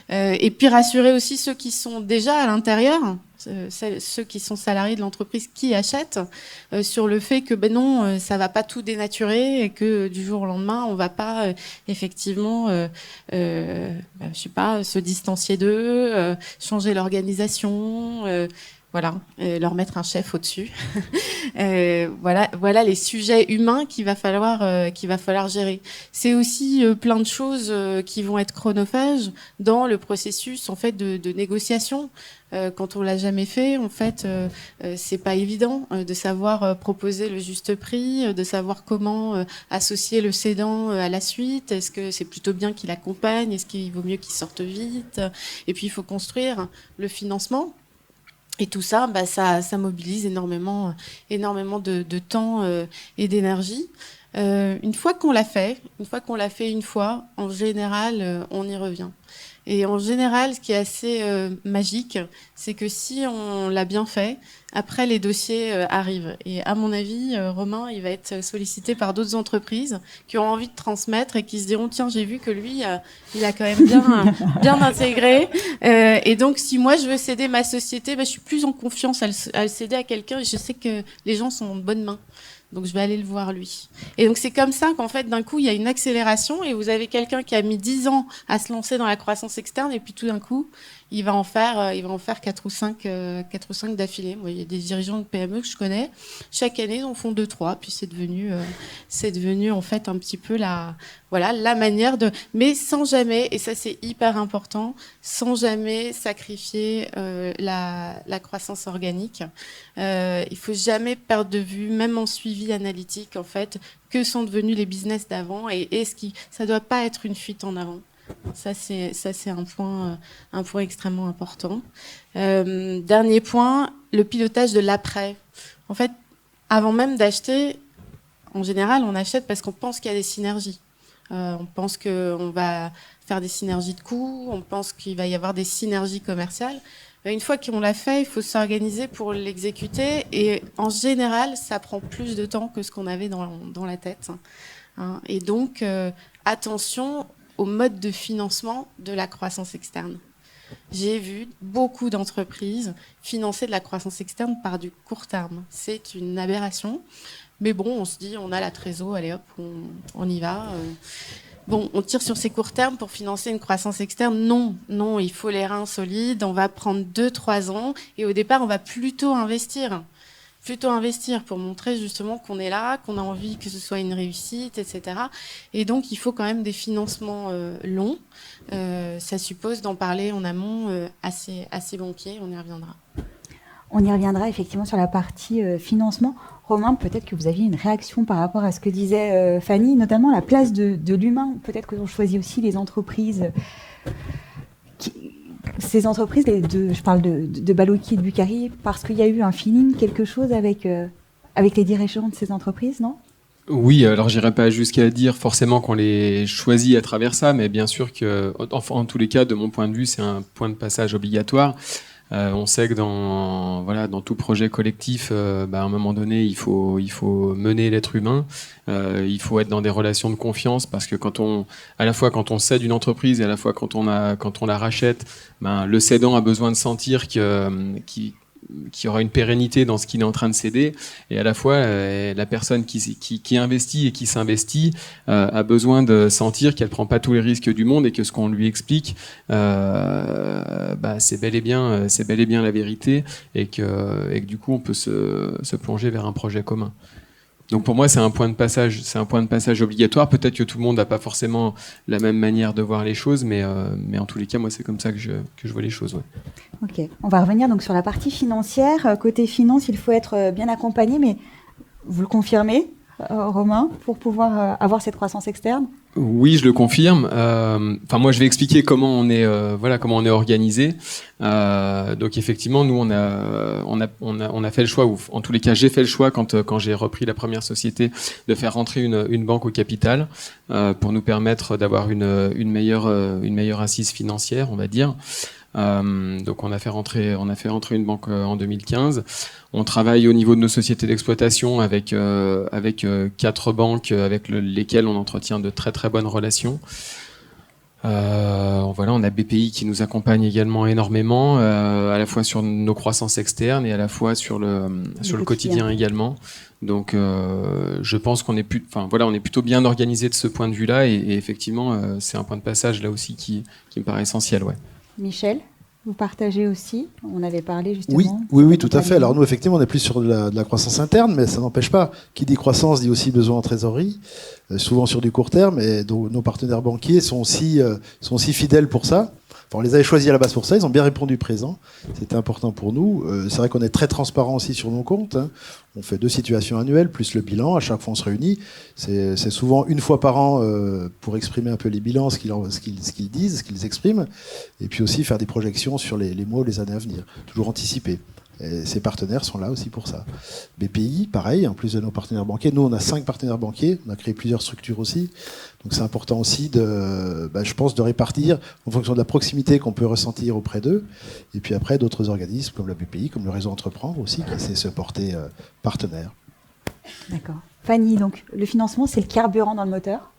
Et puis rassurer aussi ceux qui sont déjà à l'intérieur, ceux qui sont salariés de l'entreprise qui achètent, sur le fait que non, ça va pas tout dénaturer et que du jour au lendemain, on va pas effectivement, je sais pas, se distancier d'eux, changer l'organisation. Voilà, leur mettre un chef au-dessus. Voilà les sujets humains qu'il va falloir gérer. C'est aussi plein de choses qui vont être chronophages dans le processus en fait de négociation. Quand on l'a jamais fait, en fait, c'est pas évident de savoir proposer le juste prix, de savoir comment associer le cédant à la suite. Est-ce que c'est plutôt bien qu'il accompagne ? Est-ce qu'il vaut mieux qu'il sorte vite ? Et puis il faut construire le financement. Et tout ça, ça mobilise énormément de temps et d'énergie. Une fois qu'on l'a fait une fois, en général, on y revient. Et en général, ce qui est assez magique, c'est que si on l'a bien fait, après les dossiers arrivent. Et à mon avis, Romain, il va être sollicité par d'autres entreprises qui ont envie de transmettre et qui se diront tiens, j'ai vu que lui, il a quand même bien intégré. Et donc, si moi je veux céder ma société, je suis plus en confiance à le céder à quelqu'un et je sais que les gens sont en bonne main. Donc, je vais aller le voir, lui. Et donc, c'est comme ça qu'en fait, d'un coup, il y a une accélération et vous avez quelqu'un qui a mis 10 ans à se lancer dans la croissance externe et puis tout d'un coup, il va en faire 4 ou 5 d'affilée. Moi, il y a des dirigeants de PME que je connais. Chaque année, ils en font 2-3. Puis c'est devenu en fait un petit peu la manière de, mais sans jamais, et ça c'est hyper important, sans jamais sacrifier la croissance organique. Il faut jamais perdre de vue, même en suivi analytique en fait, que sont devenus les business d'avant et ça doit pas être une fuite en avant. Ça c'est un point extrêmement important. Dernier point, le pilotage de l'après. En fait, avant même d'acheter, en général, on achète parce qu'on pense qu'il y a des synergies. On pense qu'on va faire des synergies de coûts, on pense qu'il va y avoir des synergies commerciales. Une fois qu'on l'a fait, il faut s'organiser pour l'exécuter. Et en général, ça prend plus de temps que ce qu'on avait dans la tête. Et donc, attention au mode de financement de la croissance externe. J'ai vu beaucoup d'entreprises financer de la croissance externe par du court terme. C'est une aberration. Mais bon, on se dit, on a la trésor, allez hop, on y va. On tire sur ces courts termes pour financer une croissance externe. Non, il faut les reins solides. On va prendre 2-3 ans. Et au départ, on va plutôt investir plutôt investir pour montrer justement qu'on est là, qu'on a envie que ce soit une réussite, etc. Et donc, il faut quand même des financements longs. Ça suppose d'en parler en amont assez banquier, on y reviendra. On y reviendra effectivement sur la partie financement. Romain, peut-être que vous aviez une réaction par rapport à ce que disait Fanny, notamment la place de l'humain. Peut-être que l'on choisit aussi les entreprises... Ces entreprises, je parle de Baloki et de Bucari, parce qu'il y a eu un feeling, quelque chose avec les dirigeants de ces entreprises, non ? Oui, alors j'irai pas jusqu'à dire forcément qu'on les choisit à travers ça, mais bien sûr que, en tous les cas, de mon point de vue, c'est un point de passage obligatoire. On sait que dans tout projet collectif, à un moment donné, il faut mener l'être humain. Il faut être dans des relations de confiance parce que à la fois quand on cède une entreprise et à la fois quand on la rachète, le cédant a besoin de sentir qu'il y aura une pérennité dans ce qu'il est en train de céder, et à la fois la personne qui investit et qui s'investit a besoin de sentir qu'elle prend pas tous les risques du monde et que ce qu'on lui explique c'est bel et bien la vérité, et que du coup on peut se plonger vers un projet commun. Donc pour moi, c'est un point de passage obligatoire. Peut-être que tout le monde n'a pas forcément la même manière de voir les choses, mais en tous les cas, moi, c'est comme ça que je vois les choses. Ouais. Ok, on va revenir donc sur la partie financière. Côté finance, il faut être bien accompagné, mais vous le confirmez, Romain, pour pouvoir avoir cette croissance externe ? Oui, je le confirme. Moi, je vais expliquer comment on est organisé. Donc, effectivement, nous, on a fait le choix, ou en tous les cas, j'ai fait le choix quand j'ai repris la première société, de faire rentrer une banque au capital pour nous permettre d'avoir une meilleure assise financière, on va dire. Donc, on a fait rentrer une banque en 2015. On travaille au niveau de nos sociétés d'exploitation avec 4 banques avec lesquelles on entretient de très très bonnes relations. On a BPI qui nous accompagne également énormément, à la fois sur nos croissances externes et à la fois sur le quotidien également. Donc, je pense qu'on est plutôt bien organisé de ce point de vue-là, et effectivement, c'est un point de passage là aussi qui me paraît essentiel, ouais. Michel, vous partagez aussi ? On avait parlé justement. Oui, tout à fait. Alors nous, effectivement, on est plus sur de la croissance interne, mais ça n'empêche pas. Qui dit croissance dit aussi besoin en trésorerie, souvent sur du court terme, et nos partenaires banquiers sont aussi fidèles pour ça. Enfin, on les avait choisis à la base pour ça, ils ont bien répondu présent. C'était important pour nous. C'est vrai qu'on est très transparent aussi sur nos comptes. Hein. On fait 2 situations annuelles, plus le bilan. À chaque fois, on se réunit. C'est souvent une fois par an pour exprimer un peu les bilans, ce qu'ils disent, ce qu'ils expriment. Et puis aussi faire des projections sur les mois ou les années à venir. Toujours anticiper. Et ces partenaires sont là aussi pour ça. BPI, pareil, en plus de nos partenaires banquiers. Nous, on a 5 partenaires banquiers. On a créé plusieurs structures aussi. Donc c'est important aussi je pense, de répartir en fonction de la proximité qu'on peut ressentir auprès d'eux. Et puis après, d'autres organismes comme la BPI, comme le réseau Entreprendre aussi, qui essaie de se porter partenaire. D'accord. Fanny, donc le financement, c'est le carburant dans le moteur ?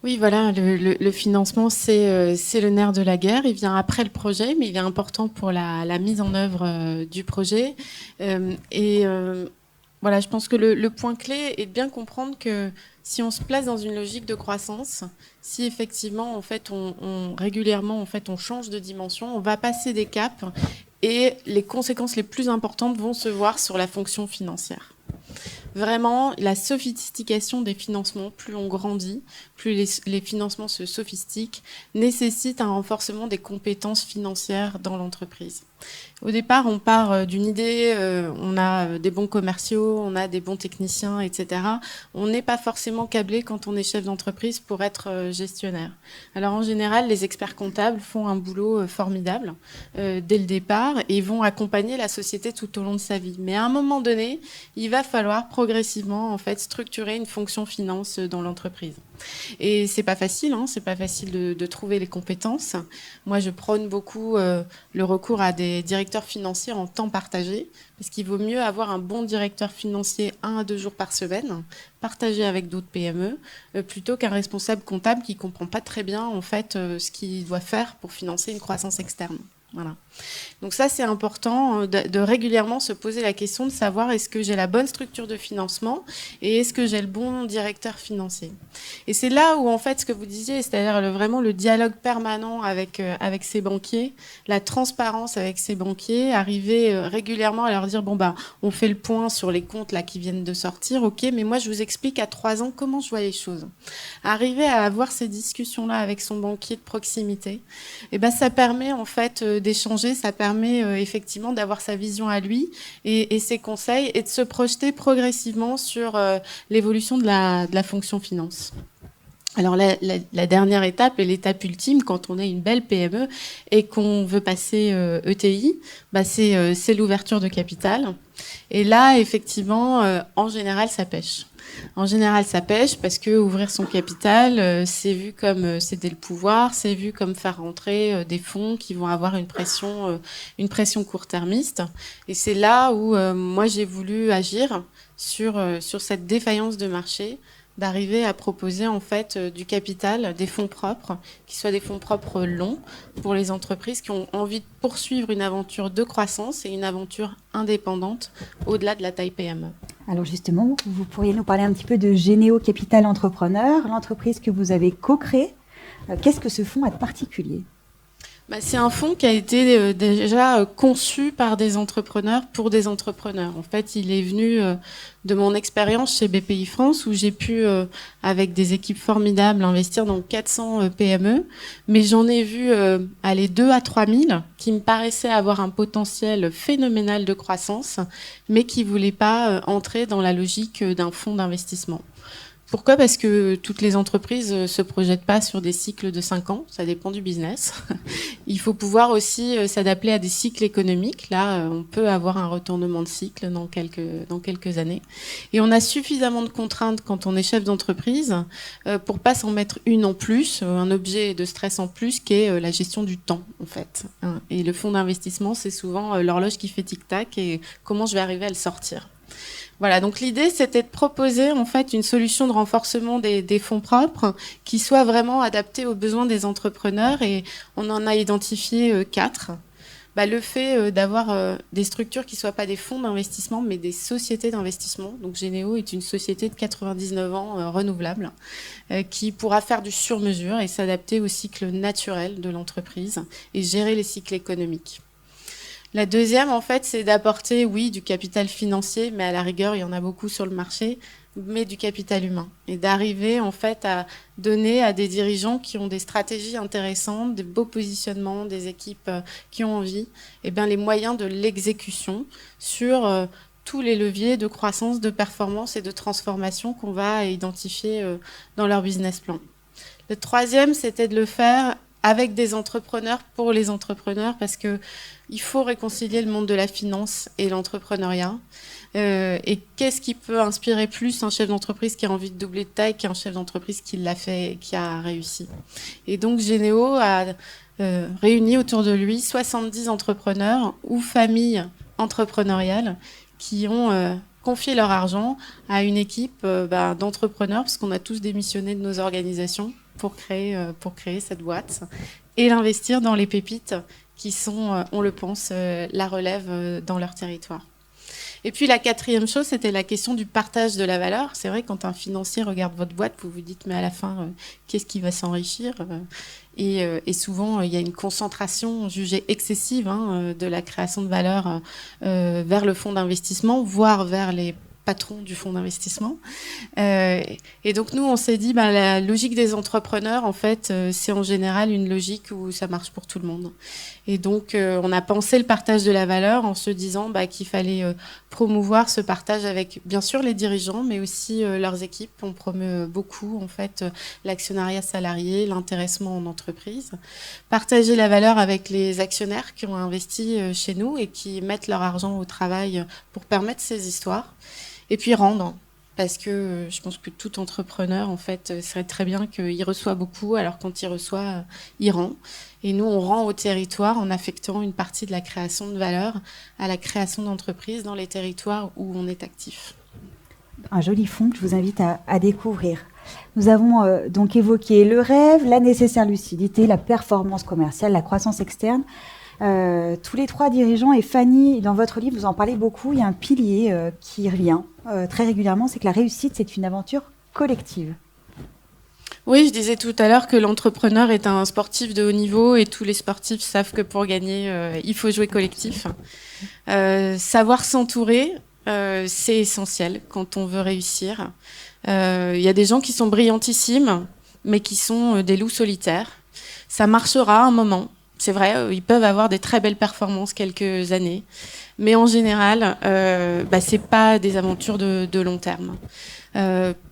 Oui, voilà, le financement, c'est le nerf de la guerre. Il vient après le projet, mais il est important pour la mise en œuvre du projet. Voilà, je pense que le point clé est de bien comprendre que si on se place dans une logique de croissance, si effectivement, en fait, régulièrement, en fait, on change de dimension, on va passer des caps, et les conséquences les plus importantes vont se voir sur la fonction financière. Vraiment, la sophistication des financements, plus on grandit, plus les financements se sophistiquent, nécessite un renforcement des compétences financières dans l'entreprise. Au départ, on part d'une idée, on a des bons commerciaux, on a des bons techniciens, etc. On n'est pas forcément câblé quand on est chef d'entreprise pour être gestionnaire. Alors en général, les experts comptables font un boulot formidable dès le départ et vont accompagner la société tout au long de sa vie. Mais à un moment donné, il va falloir progressivement en fait structurer une fonction finance dans l'entreprise. Et c'est pas facile, c'est pas facile de trouver les compétences. Moi, je prône beaucoup le recours à des directeurs financiers en temps partagé, parce qu'il vaut mieux avoir un bon directeur financier 1 à 2 jours par semaine, partagé avec d'autres PME, plutôt qu'un responsable comptable qui comprend pas très bien en fait ce qu'il doit faire pour financer une croissance externe. Voilà. Donc ça, c'est important de régulièrement se poser la question de savoir est-ce que j'ai la bonne structure de financement et est-ce que j'ai le bon directeur financier. Et c'est là où, en fait, ce que vous disiez, c'est-à-dire vraiment le dialogue permanent avec ces banquiers, la transparence avec ces banquiers, arriver régulièrement à leur dire, bon, ben, on fait le point sur les comptes là qui viennent de sortir, ok, mais moi, je vous explique à 3 ans comment je vois les choses. Arriver à avoir ces discussions-là avec son banquier de proximité, et ben, ça permet, en fait, d'échanger, ça permet effectivement d'avoir sa vision à lui et ses conseils et de se projeter progressivement sur l'évolution de la fonction finance. Alors la dernière étape et l'étape ultime quand on est une belle PME et qu'on veut passer ETI, bah c'est l'ouverture de capital. Et là, effectivement, en général, ça pêche. En général, ça pêche parce que ouvrir son capital, c'est vu comme céder le pouvoir, c'est vu comme faire rentrer des fonds qui vont avoir une pression court-termiste. Et c'est là où moi j'ai voulu agir sur cette défaillance de marché, d'arriver à proposer en fait du capital, des fonds propres, qui soient des fonds propres longs pour les entreprises qui ont envie de poursuivre une aventure de croissance et une aventure indépendante au-delà de la taille PME. Alors justement, vous pourriez nous parler un petit peu de Généo Capital Entrepreneur, l'entreprise que vous avez co-créée. Qu'est-ce que ce fonds a de particulier ? C'est un fonds qui a été déjà conçu par des entrepreneurs pour des entrepreneurs. En fait, il est venu de mon expérience chez BPI France où j'ai pu, avec des équipes formidables, investir dans 400 PME. Mais j'en ai vu aller 2 à 3 000 qui me paraissaient avoir un potentiel phénoménal de croissance, mais qui ne voulaient pas entrer dans la logique d'un fonds d'investissement. Pourquoi ? Parce que toutes les entreprises ne se projettent pas sur des cycles de 5 ans, ça dépend du business. Il faut pouvoir aussi s'adapter à des cycles économiques. Là, on peut avoir un retournement de cycle dans quelques années. Et on a suffisamment de contraintes quand on est chef d'entreprise pour pas s'en mettre une en plus, un objet de stress en plus, qui est la gestion du temps, en fait. Et le fonds d'investissement, c'est souvent l'horloge qui fait tic-tac et comment je vais arriver à le sortir. Voilà, donc l'idée, c'était de proposer en fait une solution de renforcement des fonds propres qui soit vraiment adaptée aux besoins des entrepreneurs et on en a identifié 4. Le fait d'avoir des structures qui ne soient pas des fonds d'investissement mais des sociétés d'investissement. Donc Généo est une société de 99 ans renouvelable qui pourra faire du sur-mesure et s'adapter au cycle naturel de l'entreprise et gérer les cycles économiques. La deuxième, en fait, c'est d'apporter, oui, du capital financier, mais à la rigueur, il y en a beaucoup sur le marché, mais du capital humain. Et d'arriver, en fait, à donner à des dirigeants qui ont des stratégies intéressantes, des beaux positionnements, des équipes qui ont envie, les moyens de l'exécution sur tous les leviers de croissance, de performance et de transformation qu'on va identifier dans leur business plan. Le troisième, c'était de le faire avec des entrepreneurs pour les entrepreneurs parce que il faut réconcilier le monde de la finance et l'entrepreneuriat. Et qu'est-ce qui peut inspirer plus un chef d'entreprise qui a envie de doubler de taille qu'un chef d'entreprise qui l'a fait et qui a réussi. Et donc Généo a réuni autour de lui 70 entrepreneurs ou familles entrepreneuriales qui ont confié leur argent à une équipe d'entrepreneurs parce qu'on a tous démissionné de nos organisations pour créer cette boîte et l'investir dans les pépites qui sont, on le pense, la relève dans leur territoire. Et puis la quatrième chose, c'était la question du partage de la valeur. C'est vrai, quand un financier regarde votre boîte, vous vous dites, mais à la fin, qu'est-ce qui va s'enrichir ? Et souvent, il y a une concentration jugée excessive de la création de valeur vers le fonds d'investissement, voire vers les patron du fonds d'investissement. Et donc, nous, on s'est dit, la logique des entrepreneurs, en fait, c'est en général une logique où ça marche pour tout le monde. Et donc, on a pensé le partage de la valeur en se disant qu'il fallait promouvoir ce partage avec, bien sûr, les dirigeants, mais aussi leurs équipes. On promeut beaucoup, en fait, l'actionnariat salarié, l'intéressement en entreprise. Partager la valeur avec les actionnaires qui ont investi chez nous et qui mettent leur argent au travail pour permettre ces histoires. Et puis rendre, parce que je pense que tout entrepreneur, en fait, serait très bien qu'il reçoit beaucoup, alors quand il reçoit, il rend. Et nous, on rend au territoire en affectant une partie de la création de valeur à la création d'entreprises dans les territoires où on est actif. Un joli fond que je vous invite à découvrir. Nous avons donc évoqué le rêve, la nécessaire lucidité, la performance commerciale, la croissance externe. Tous les trois dirigeants, et Fanny, dans votre livre, vous en parlez beaucoup, il y a un pilier qui revient très régulièrement, c'est que la réussite, c'est une aventure collective. Oui, je disais tout à l'heure que l'entrepreneur est un sportif de haut niveau et tous les sportifs savent que pour gagner, il faut jouer collectif. Savoir s'entourer, c'est essentiel quand on veut réussir. Il y a des gens qui sont brillantissimes, mais qui sont des loups solitaires. Ça marchera un moment. C'est vrai, ils peuvent avoir des très belles performances quelques années. Mais en général, c'est pas des aventures de long terme.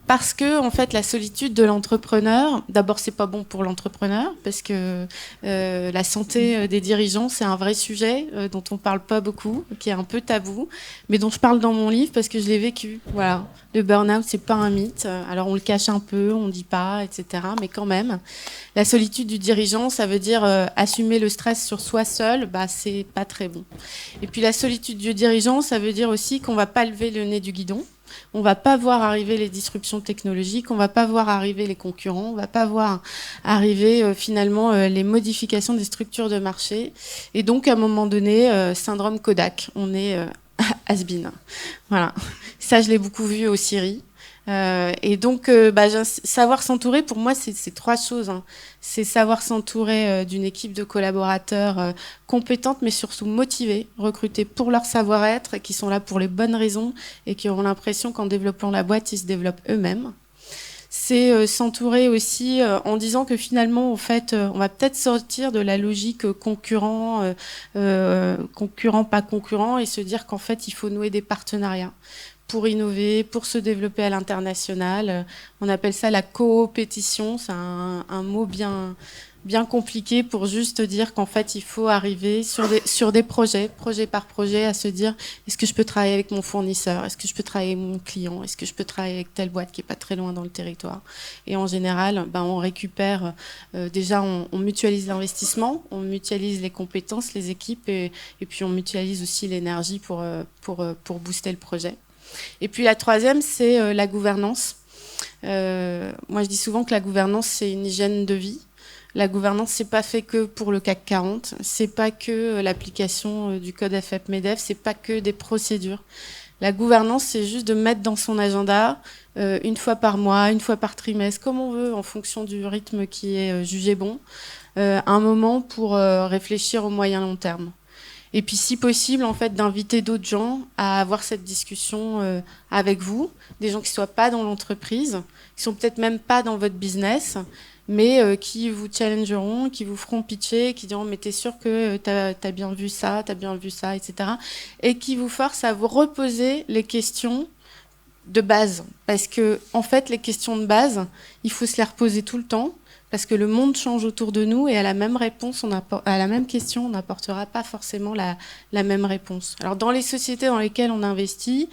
Parce que en fait la solitude de l'entrepreneur, d'abord c'est pas bon pour l'entrepreneur parce que la santé des dirigeants c'est un vrai sujet dont on parle pas beaucoup, qui est un peu tabou, mais dont je parle dans mon livre parce que je l'ai vécu. Voilà, le burn-out c'est pas un mythe. Alors on le cache un peu, on dit pas, etc. Mais quand même, la solitude du dirigeant, ça veut dire assumer le stress sur soi seul, c'est pas très bon. Et puis la solitude du dirigeant, ça veut dire aussi qu'on va pas lever le nez du guidon. On va pas voir arriver les disruptions technologiques, on va pas voir arriver les concurrents, on va pas voir arriver finalement les modifications des structures de marché. Et donc à un moment donné, syndrome Kodak, on est has-been. Voilà. Ça je l'ai beaucoup vu au Syrie. Et donc, savoir s'entourer, pour moi, c'est trois choses. Hein. C'est savoir s'entourer d'une équipe de collaborateurs compétentes, mais surtout motivés, recrutés pour leur savoir-être, qui sont là pour les bonnes raisons et qui auront l'impression qu'en développant la boîte, ils se développent eux-mêmes. C'est s'entourer aussi en disant que finalement, en fait, on va peut-être sortir de la logique concurrent, pas concurrent, et se dire qu'en fait, il faut nouer des partenariats pour innover, pour se développer à l'international. On appelle ça la coopétition. C'est un mot bien compliqué pour juste dire qu'en fait, il faut arriver sur des projets, projet par projet, à se dire est-ce que je peux travailler avec mon fournisseur? Est-ce que je peux travailler avec mon client? Est-ce que je peux travailler avec telle boîte qui est pas très loin dans le territoire? Et en général, on récupère, déjà, on mutualise l'investissement, on mutualise les compétences, les équipes, et puis on mutualise aussi l'énergie pour booster le projet. Et puis la troisième, c'est la gouvernance. Moi, je dis souvent que la gouvernance, c'est une hygiène de vie. La gouvernance, c'est pas fait que pour le CAC 40. C'est pas que l'application du code FAP-MEDEF. C'est pas que des procédures. La gouvernance, c'est juste de mettre dans son agenda une fois par mois, une fois par trimestre, comme on veut, en fonction du rythme qui est jugé bon, un moment pour réfléchir au moyen long terme. Et puis, si possible, en fait, d'inviter d'autres gens à avoir cette discussion avec vous, des gens qui ne soient pas dans l'entreprise, qui sont peut-être même pas dans votre business, mais qui vous challengeront, qui vous feront pitcher, qui diront « mais t'es sûr que t'as bien vu ça, etc. » et qui vous forcent à vous reposer les questions de base. Parce que, en fait, les questions de base, il faut se les reposer tout le temps, parce que le monde change autour de nous et à la même réponse, à la même question, on n'apportera pas forcément la même réponse. Alors dans les sociétés dans lesquelles on investit,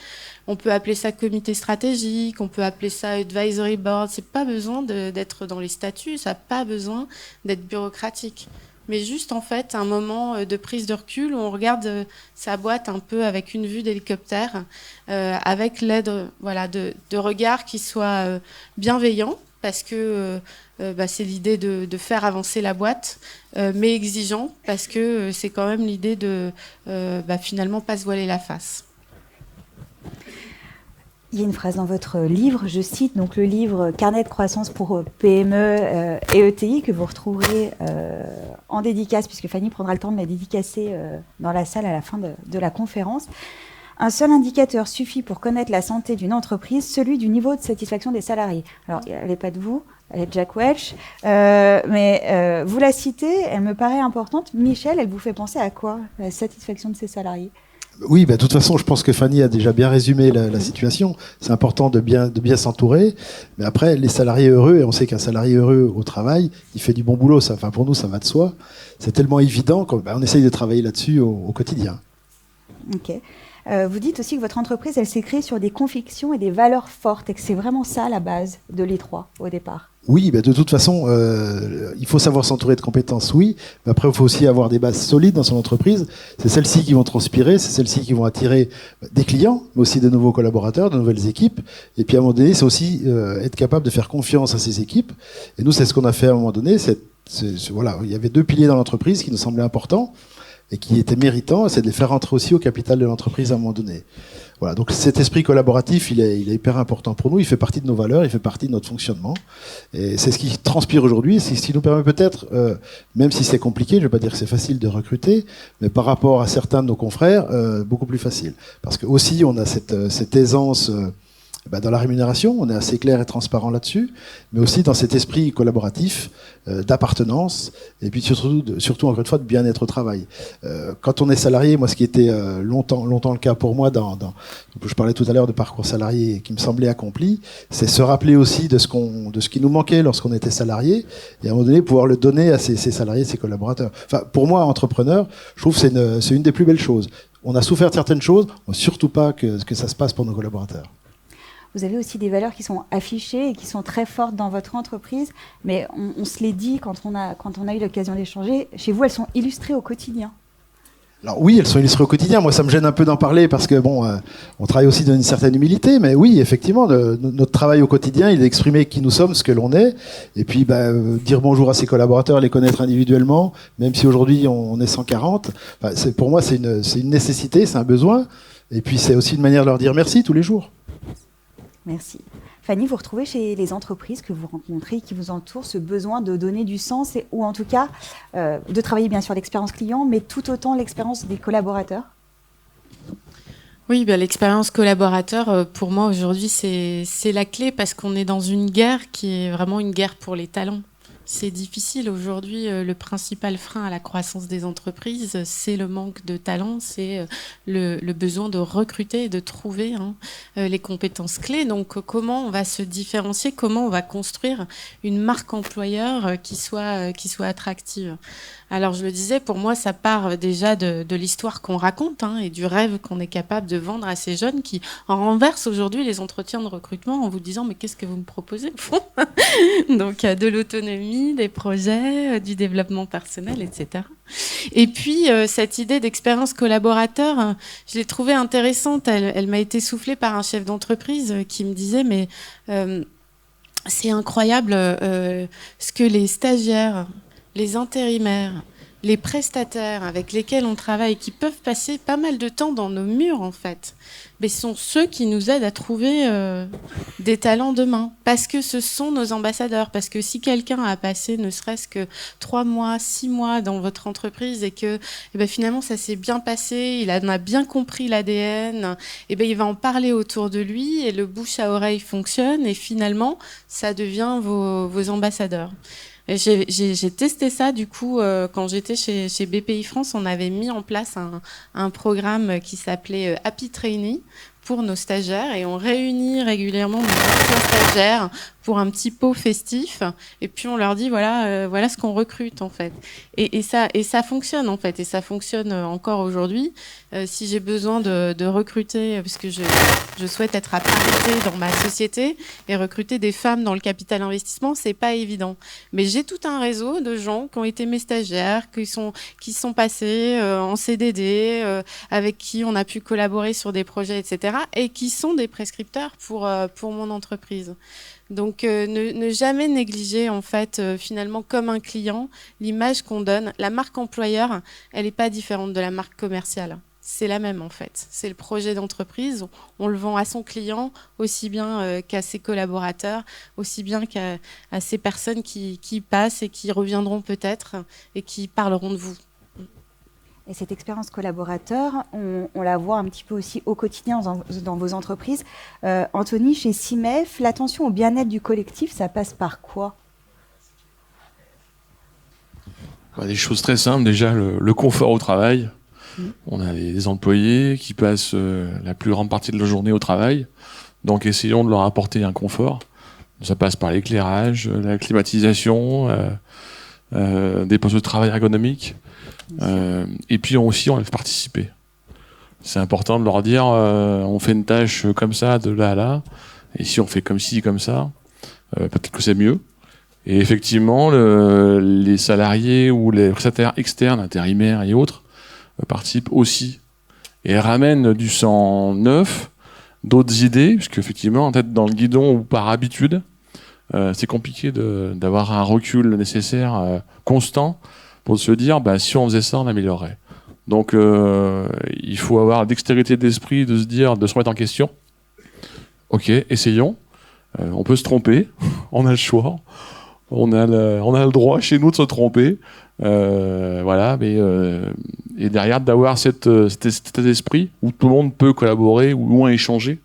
on peut appeler ça comité stratégique, on peut appeler ça advisory board. C'est pas besoin d'être dans les statuts, ça n'a pas besoin d'être bureaucratique. Mais juste en fait un moment de prise de recul où on regarde sa boîte un peu avec une vue d'hélicoptère, avec l'aide de regards qui soient bienveillants. Parce que c'est l'idée de faire avancer la boîte, mais exigeant, parce que c'est quand même l'idée de finalement pas se voiler la face. Il y a une phrase dans votre livre, je cite donc le livre Carnet de croissance pour PME et ETI que vous retrouverez en dédicace, puisque Fanny prendra le temps de la dédicacer dans la salle à la fin de la conférence. Un seul indicateur suffit pour connaître la santé d'une entreprise, celui du niveau de satisfaction des salariés. Alors, elle n'est pas de vous, elle est de Jack Welch, mais vous la citez, elle me paraît importante. Michel, elle vous fait penser à quoi, la satisfaction de ses salariés ? Oui, de toute façon, je pense que Fanny a déjà bien résumé la situation. C'est important de bien s'entourer. Mais après, les salariés heureux, et on sait qu'un salarié heureux au travail, il fait du bon boulot. Pour nous, ça va de soi. C'est tellement évident qu'on essaye de travailler là-dessus au quotidien. Ok. Vous dites aussi que votre entreprise, elle s'est créée sur des convictions et des valeurs fortes, et que c'est vraiment ça la base de l'E3 au départ. Oui, de toute façon, il faut savoir s'entourer de compétences, oui. Mais après, il faut aussi avoir des bases solides dans son entreprise. C'est celles-ci qui vont transpirer, c'est celles-ci qui vont attirer des clients, mais aussi de nouveaux collaborateurs, de nouvelles équipes. Et puis à un moment donné, c'est aussi être capable de faire confiance à ces équipes. Et nous, c'est ce qu'on a fait à un moment donné. Il y avait deux piliers dans l'entreprise qui nous semblaient importants. et qui étaient méritants, c'est de les faire rentrer aussi au capital de l'entreprise à un moment donné. Voilà, donc cet esprit collaboratif, il est hyper important pour nous, il fait partie de nos valeurs, il fait partie de notre fonctionnement. Et c'est ce qui transpire aujourd'hui, c'est ce qui nous permet peut-être, même si c'est compliqué, je ne vais pas dire que c'est facile de recruter, mais par rapport à certains de nos confrères, beaucoup plus facile. Parce que aussi, on a cette aisance dans la rémunération, on est assez clair et transparent là-dessus, mais aussi dans cet esprit collaboratif, d'appartenance, et puis surtout encore une fois, de bien-être au travail. Quand on est salarié, moi, ce qui était longtemps le cas pour moi, je parlais tout à l'heure de parcours salarié qui me semblait accompli, c'est se rappeler aussi de ce qui nous manquait lorsqu'on était salarié, et à un moment donné, pouvoir le donner à ses salariés, ses collaborateurs. Enfin, pour moi, entrepreneur, je trouve que c'est une des plus belles choses. On a souffert de certaines choses, on ne veut surtout pas que ça se passe pour nos collaborateurs. Vous avez aussi des valeurs qui sont affichées et qui sont très fortes dans votre entreprise, mais on se les dit quand on a eu l'occasion d'échanger. Chez vous, elles sont illustrées au quotidien. Alors oui, elles sont illustrées au quotidien. Moi, ça me gêne un peu d'en parler parce que on travaille aussi dans une certaine humilité. Mais oui, effectivement, notre travail au quotidien, il est d'exprimer qui nous sommes, ce que l'on est, et puis dire bonjour à ses collaborateurs, les connaître individuellement, même si aujourd'hui on est 140. Pour moi, c'est une nécessité, c'est un besoin, et puis c'est aussi une manière de leur dire merci tous les jours. Merci. Fanny, vous retrouvez chez les entreprises que vous rencontrez, qui vous entourent, ce besoin de donner du sens, ou en tout cas de travailler bien sûr l'expérience client, mais tout autant l'expérience des collaborateurs? Oui, l'expérience collaborateur, pour moi aujourd'hui, c'est la clé parce qu'on est dans une guerre qui est vraiment une guerre pour les talents. C'est difficile aujourd'hui. Le principal frein à la croissance des entreprises, c'est le manque de talent, c'est le besoin de recruter et de trouver les compétences clés. Donc, comment on va se différencier? Comment on va construire une marque employeur qui soit attractive? Alors, je le disais, pour moi, ça part déjà de l'histoire qu'on raconte et du rêve qu'on est capable de vendre à ces jeunes qui en renversent aujourd'hui les entretiens de recrutement en vous disant « mais qu'est-ce que vous me proposez au fond ?» Donc, de l'autonomie, des projets, du développement personnel, etc. Et puis, cette idée d'expérience collaborateur, je l'ai trouvée intéressante. Elle m'a été soufflée par un chef d'entreprise qui me disait « mais c'est incroyable ce que les stagiaires, les intérimaires, les prestataires avec lesquels on travaille, qui peuvent passer pas mal de temps dans nos murs, en fait, mais sont ceux qui nous aident à trouver des talents demain. Parce que ce sont nos ambassadeurs. Parce que si quelqu'un a passé ne serait-ce que 3 mois, 6 mois dans votre entreprise et que finalement ça s'est bien passé, il en a bien compris l'ADN, il va en parler autour de lui et le bouche à oreille fonctionne et finalement ça devient vos ambassadeurs. J'ai testé ça, du coup, quand j'étais chez BPI France, on avait mis en place un programme qui s'appelait Happy Trainee pour nos stagiaires et on réunit régulièrement nos anciens stagiaires pour un petit pot festif et puis on leur dit voilà ce qu'on recrute en fait et ça fonctionne en fait et ça fonctionne encore aujourd'hui. Si j'ai besoin de recruter parce que je souhaite être à parité dans ma société et recruter des femmes dans le capital investissement, c'est pas évident, mais j'ai tout un réseau de gens qui ont été mes stagiaires, qui sont passés en CDD, avec qui on a pu collaborer sur des projets, etc. et qui sont des prescripteurs pour mon entreprise. Donc ne jamais négliger en fait finalement comme un client l'image qu'on donne. La marque employeur, elle n'est pas différente de la marque commerciale. C'est la même en fait. C'est le projet d'entreprise. On le vend à son client aussi bien qu'à ses collaborateurs, aussi bien qu'à ces personnes qui passent et qui reviendront peut-être et qui parleront de vous. Et cette expérience collaborateur, on la voit un petit peu aussi au quotidien dans vos entreprises. Anthony, chez CIMEF, l'attention au bien-être du collectif, ça passe par quoi? Des choses très simples. Déjà, le confort au travail. On a des employés qui passent la plus grande partie de leur journée au travail. Donc, essayons de leur apporter un confort. Ça passe par l'éclairage, la climatisation, des postes de travail ergonomiques. Et puis aussi on les fait participer. C'est important de leur dire on fait une tâche comme ça de là à là et si on fait comme ci comme ça peut-être que c'est mieux. Et effectivement les salariés ou les prestataires externes, intérimaires et autres participent aussi et ramènent du sang neuf, d'autres idées, puisque effectivement en tête dans le guidon ou par habitude c'est compliqué d'avoir un recul nécessaire constant pour se dire si on faisait ça on améliorerait. Donc, il faut avoir la dextérité d'esprit de se dire, de se remettre en question. Ok, essayons. On peut se tromper. On a le choix. On a le droit chez nous de se tromper. Voilà, mais et derrière d'avoir cet état d'esprit où tout le monde peut collaborer ou au moins échanger.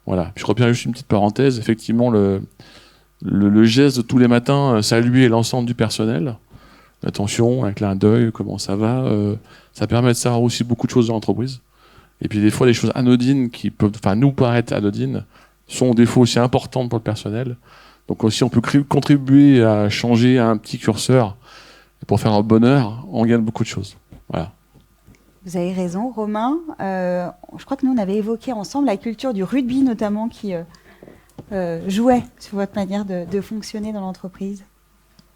Voilà. Puis je reviens juste une petite parenthèse. Effectivement, le geste de tous les matins, saluer l'ensemble du personnel. Attention, un clin d'œil, comment ça va. Ça permet de savoir aussi beaucoup de choses dans l'entreprise. Et puis des fois, des choses anodines qui peuvent, nous paraître anodines, sont des fois aussi importantes pour le personnel. Donc aussi, on peut contribuer à changer un petit curseur. Et pour faire un bonheur, on gagne beaucoup de choses. Voilà. Vous avez raison, Romain. Je crois que nous, on avait évoqué ensemble la culture du rugby, notamment, qui jouait sur votre manière de fonctionner dans l'entreprise.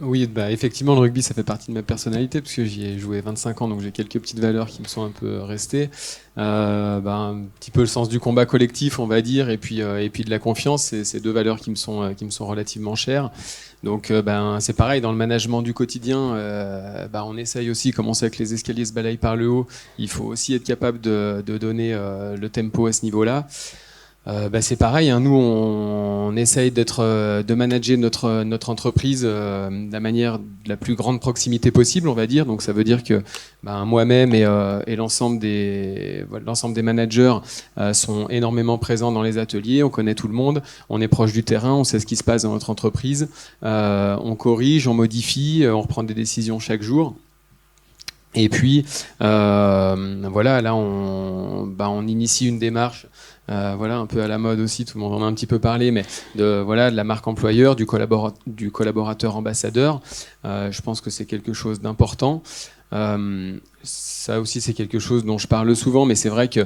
Oui, effectivement, le rugby, ça fait partie de ma personnalité, parce que j'y ai joué 25 ans, donc j'ai quelques petites valeurs qui me sont un peu restées. Un petit peu le sens du combat collectif, on va dire, et puis de la confiance, c'est ces deux valeurs qui me sont relativement chères. Donc c'est pareil, dans le management du quotidien, on essaye aussi, comme on sait que les escaliers se balayent par le haut, il faut aussi être capable de donner le tempo à ce niveau-là. C'est pareil, hein, nous on essaye de manager notre entreprise de la manière de la plus grande proximité possible, on va dire. Donc ça veut dire que moi-même et l'ensemble des managers sont énormément présents dans les ateliers, on connaît tout le monde, on est proche du terrain, on sait ce qui se passe dans notre entreprise, on corrige, on modifie, on reprend des décisions chaque jour. Et puis là on initie une démarche un peu à la mode aussi, tout le monde en a un petit peu parlé, mais de la marque employeur, du collaborateur ambassadeur. Je pense que c'est quelque chose d'important. Ça aussi, c'est quelque chose dont je parle souvent, mais c'est vrai que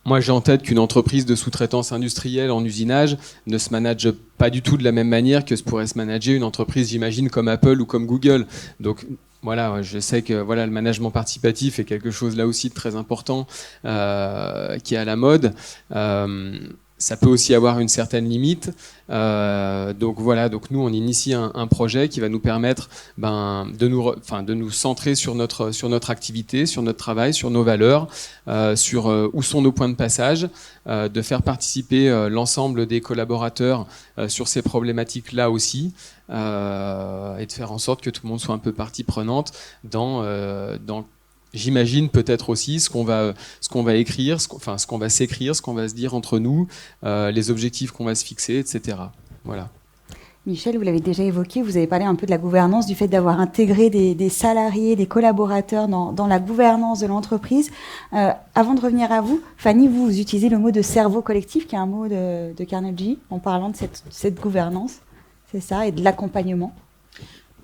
moi, j'ai en tête qu'une entreprise de sous-traitance industrielle en usinage ne se manage pas du tout de la même manière que se pourrait se manager une entreprise, j'imagine, comme Apple ou comme Google. Donc, voilà, je sais que le management participatif est quelque chose là aussi de très important qui est à la mode. Ça peut aussi avoir une certaine limite. Donc nous on initie un projet qui va nous permettre de nous centrer sur notre activité, sur notre travail, sur nos valeurs, sur où sont nos points de passage, de faire participer l'ensemble des collaborateurs sur ces problématiques-là aussi, et de faire en sorte que tout le monde soit un peu partie prenante dans j'imagine peut-être aussi ce qu'on va écrire, ce qu'on va s'écrire, ce qu'on va se dire entre nous, les objectifs qu'on va se fixer, etc. Voilà. Michel, vous l'avez déjà évoqué, vous avez parlé un peu de la gouvernance, du fait d'avoir intégré des salariés, des collaborateurs dans la gouvernance de l'entreprise. Avant de revenir à vous, Fanny, vous utilisez le mot de cerveau collectif, qui est un mot de Carnegie, en parlant de cette gouvernance, c'est ça, et de l'accompagnement.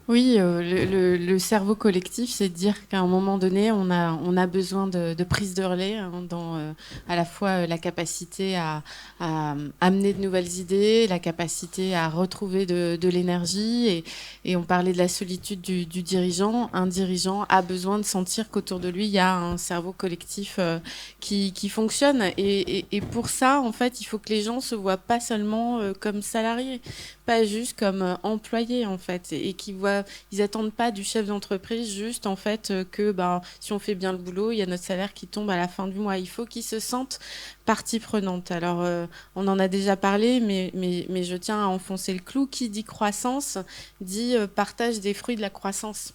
Oui, le cerveau collectif, c'est de dire qu'à un moment donné, on a besoin de prise de relais dans à la fois la capacité à amener de nouvelles idées, la capacité à retrouver de l'énergie. Et on parlait de la solitude du dirigeant. Un dirigeant a besoin de sentir qu'autour de lui, il y a un cerveau collectif qui fonctionne. Et pour ça, en fait, il faut que les gens se voient pas seulement comme salariés, pas juste comme employés, en fait, et ils attendent pas du chef d'entreprise juste en fait que si on fait bien le boulot, il y a notre salaire qui tombe à la fin du mois. Il faut qu'ils se sentent partie prenante. Alors on en a déjà parlé, mais je tiens à enfoncer le clou. Qui dit croissance dit partage des fruits de la croissance.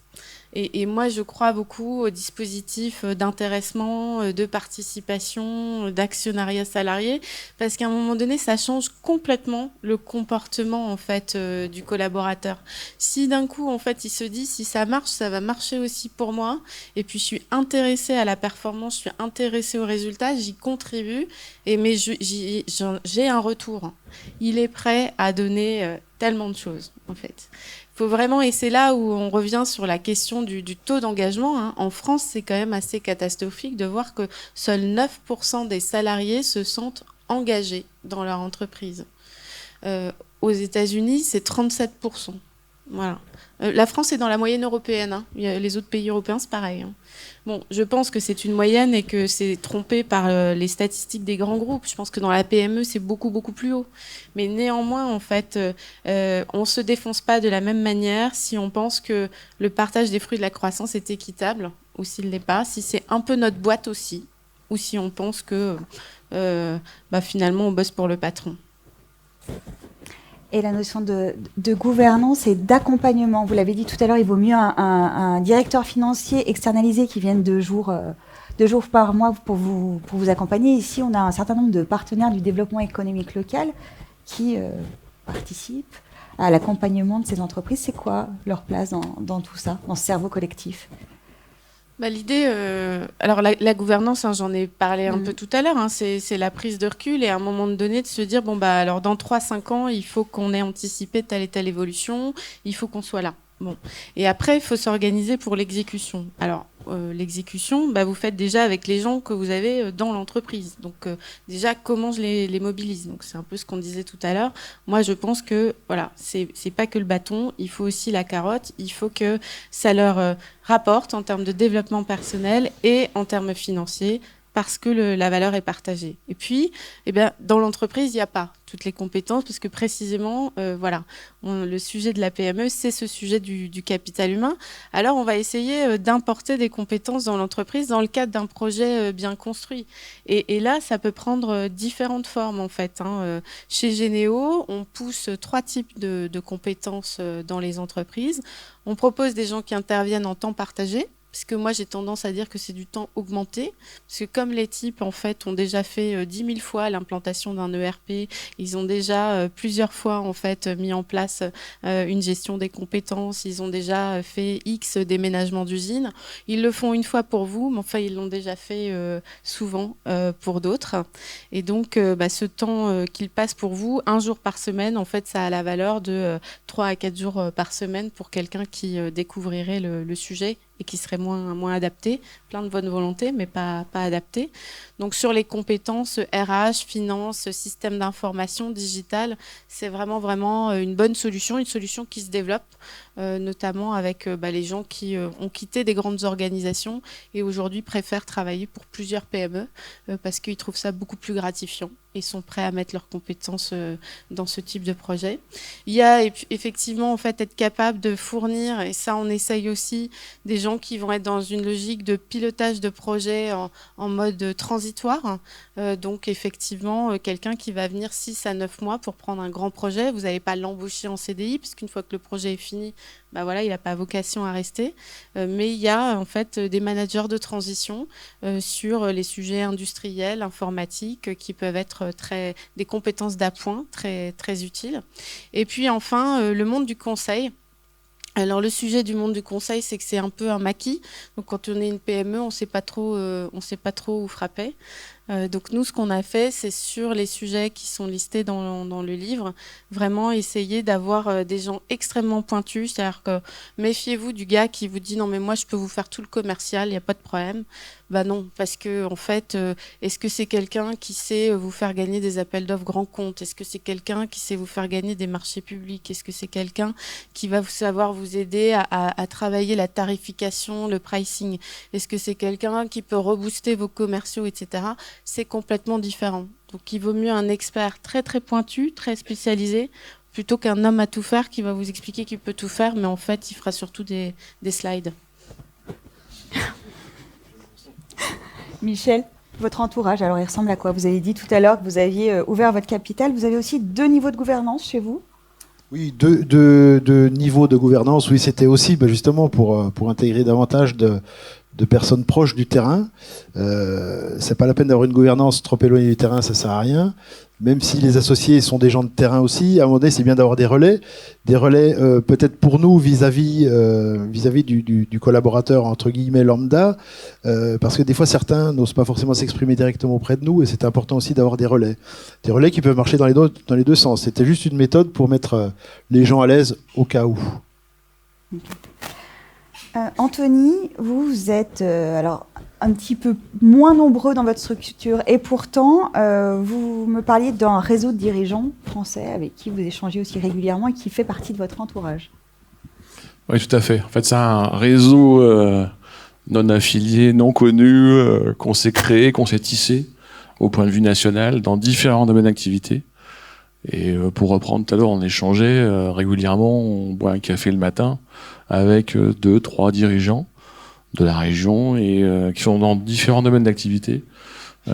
Et moi, je crois beaucoup au dispositif d'intéressement, de participation, d'actionnariat salarié, parce qu'à un moment donné, ça change complètement le comportement en fait du collaborateur. Si d'un coup, en fait, il se dit si ça marche, ça va marcher aussi pour moi. Et puis, je suis intéressée à la performance, je suis intéressée aux résultats, j'y contribue. Mais j'ai un retour. Il est prêt à donner tellement de choses, en fait. Faut vraiment, et c'est là où on revient sur la question du taux d'engagement. En France, c'est quand même assez catastrophique de voir que seuls 9% des salariés se sentent engagés dans leur entreprise. Aux États-Unis, c'est 37%. Voilà. La France est dans la moyenne européenne. Les autres pays européens, c'est pareil. Bon, je pense que c'est une moyenne et que c'est trompé par les statistiques des grands groupes. Je pense que dans la PME, c'est beaucoup, beaucoup plus haut. Mais néanmoins, en fait, on ne se défonce pas de la même manière si on pense que le partage des fruits de la croissance est équitable ou s'il ne l'est pas, si c'est un peu notre boîte aussi, ou si on pense que finalement on bosse pour le patron. Et la notion de gouvernance et d'accompagnement, vous l'avez dit tout à l'heure, il vaut mieux un directeur financier externalisé qui vienne 2 jours par mois pour vous accompagner. Ici, on a un certain nombre de partenaires du développement économique local qui participent à l'accompagnement de ces entreprises. C'est quoi leur place dans tout ça, dans ce cerveau collectif ? L'idée, alors la gouvernance, j'en ai parlé un peu tout à l'heure, c'est la prise de recul et à un moment donné de se dire, alors dans 3-5 ans, il faut qu'on ait anticipé telle et telle évolution, il faut qu'on soit là. Bon. Et après, il faut s'organiser pour l'exécution. Alors, l'exécution, vous faites déjà avec les gens que vous avez dans l'entreprise. Donc, déjà, comment je les mobilise ? Donc, c'est un peu ce qu'on disait tout à l'heure. Moi, je pense que, voilà, c'est pas que le bâton, il faut aussi la carotte. Il faut que ça leur rapporte en termes de développement personnel et en termes financiers, parce que la valeur est partagée. Et puis, dans l'entreprise, il n'y a pas toutes les compétences, parce que précisément, le sujet de la PME, c'est ce sujet du capital humain. Alors, on va essayer d'importer des compétences dans l'entreprise dans le cadre d'un projet bien construit. Et là, ça peut prendre différentes formes, en fait. Chez Généo, on pousse 3 types de compétences dans les entreprises. On propose des gens qui interviennent en temps partagé, parce que moi, j'ai tendance à dire que c'est du temps augmenté. Parce que comme les types, en fait, ont déjà fait 10 000 fois l'implantation d'un ERP, ils ont déjà plusieurs fois, en fait, mis en place une gestion des compétences, ils ont déjà fait X déménagements d'usines. Ils le font une fois pour vous, mais enfin, ils l'ont déjà fait souvent pour d'autres. Et donc, ce temps qu'ils passent pour vous, 1 jour par semaine, en fait, ça a la valeur de 3 à 4 jours par semaine pour quelqu'un qui découvrirait le sujet et qui serait moins adapté, plein de bonne volonté, mais pas adapté. Donc sur les compétences RH, finance, système d'information, digital, c'est vraiment une bonne solution, une solution qui se développe, notamment avec les gens qui ont quitté des grandes organisations et aujourd'hui préfèrent travailler pour plusieurs PME parce qu'ils trouvent ça beaucoup plus gratifiant et sont prêts à mettre leurs compétences dans ce type de projet. Il y a effectivement en fait être capable de fournir, et ça on essaye aussi, des gens qui vont être dans une logique de pilotage de projet en mode transitoire. Donc effectivement, quelqu'un qui va venir 6 à 9 mois pour prendre un grand projet, vous n'allez pas l'embaucher en CDI, parce qu'une fois que le projet est fini, il n'a pas vocation à rester. Mais il y a en fait des managers de transition sur les sujets industriels, informatiques, qui peuvent être des compétences d'appoint très, très utiles. Et puis enfin, le monde du conseil. Alors le sujet du monde du conseil, c'est que c'est un peu un maquis. Donc quand on est une PME, on sait pas trop où frapper. Donc nous, ce qu'on a fait, c'est sur les sujets qui sont listés dans le livre, vraiment essayer d'avoir des gens extrêmement pointus. C'est-à-dire que méfiez-vous du gars qui vous dit non mais moi je peux vous faire tout le commercial, il n'y a pas de problème. Non, parce que en fait, est-ce que c'est quelqu'un qui sait vous faire gagner des appels d'offres grands comptes ? Est-ce que c'est quelqu'un qui sait vous faire gagner des marchés publics ? Est-ce que c'est quelqu'un qui va savoir vous aider à travailler la tarification, le pricing ? Est-ce que c'est quelqu'un qui peut rebooster vos commerciaux, etc. C'est complètement différent. Donc il vaut mieux un expert très très pointu, très spécialisé, plutôt qu'un homme à tout faire qui va vous expliquer qu'il peut tout faire, mais en fait il fera surtout des slides. Michel, votre entourage, alors il ressemble à quoi ? Vous avez dit tout à l'heure que vous aviez ouvert votre capital. Vous avez aussi 2 niveaux de gouvernance chez vous ? Oui, deux niveaux de gouvernance. Oui, c'était aussi justement pour intégrer davantage de personnes proches du terrain. C'est pas la peine d'avoir une gouvernance trop éloignée du terrain, ça sert à rien. Même si les associés sont des gens de terrain aussi, à un moment donné, c'est bien d'avoir des relais peut-être pour nous vis-à-vis du collaborateur entre guillemets lambda, parce que des fois certains n'osent pas forcément s'exprimer directement auprès de nous, et c'est important aussi d'avoir des relais qui peuvent marcher dans les deux sens. C'était juste une méthode pour mettre les gens à l'aise au cas où. Anthony, vous êtes alors un petit peu moins nombreux dans votre structure et pourtant vous me parliez d'un réseau de dirigeants français avec qui vous échangez aussi régulièrement et qui fait partie de votre entourage. Oui, tout à fait. En fait, c'est un réseau non affilié, non connu, qu'on s'est créé, qu'on s'est tissé au point de vue national dans différents domaines d'activité. Et pour reprendre tout à l'heure, on échangeait régulièrement, on boit un café le matin avec 2-3 dirigeants de la région et qui sont dans différents domaines d'activité.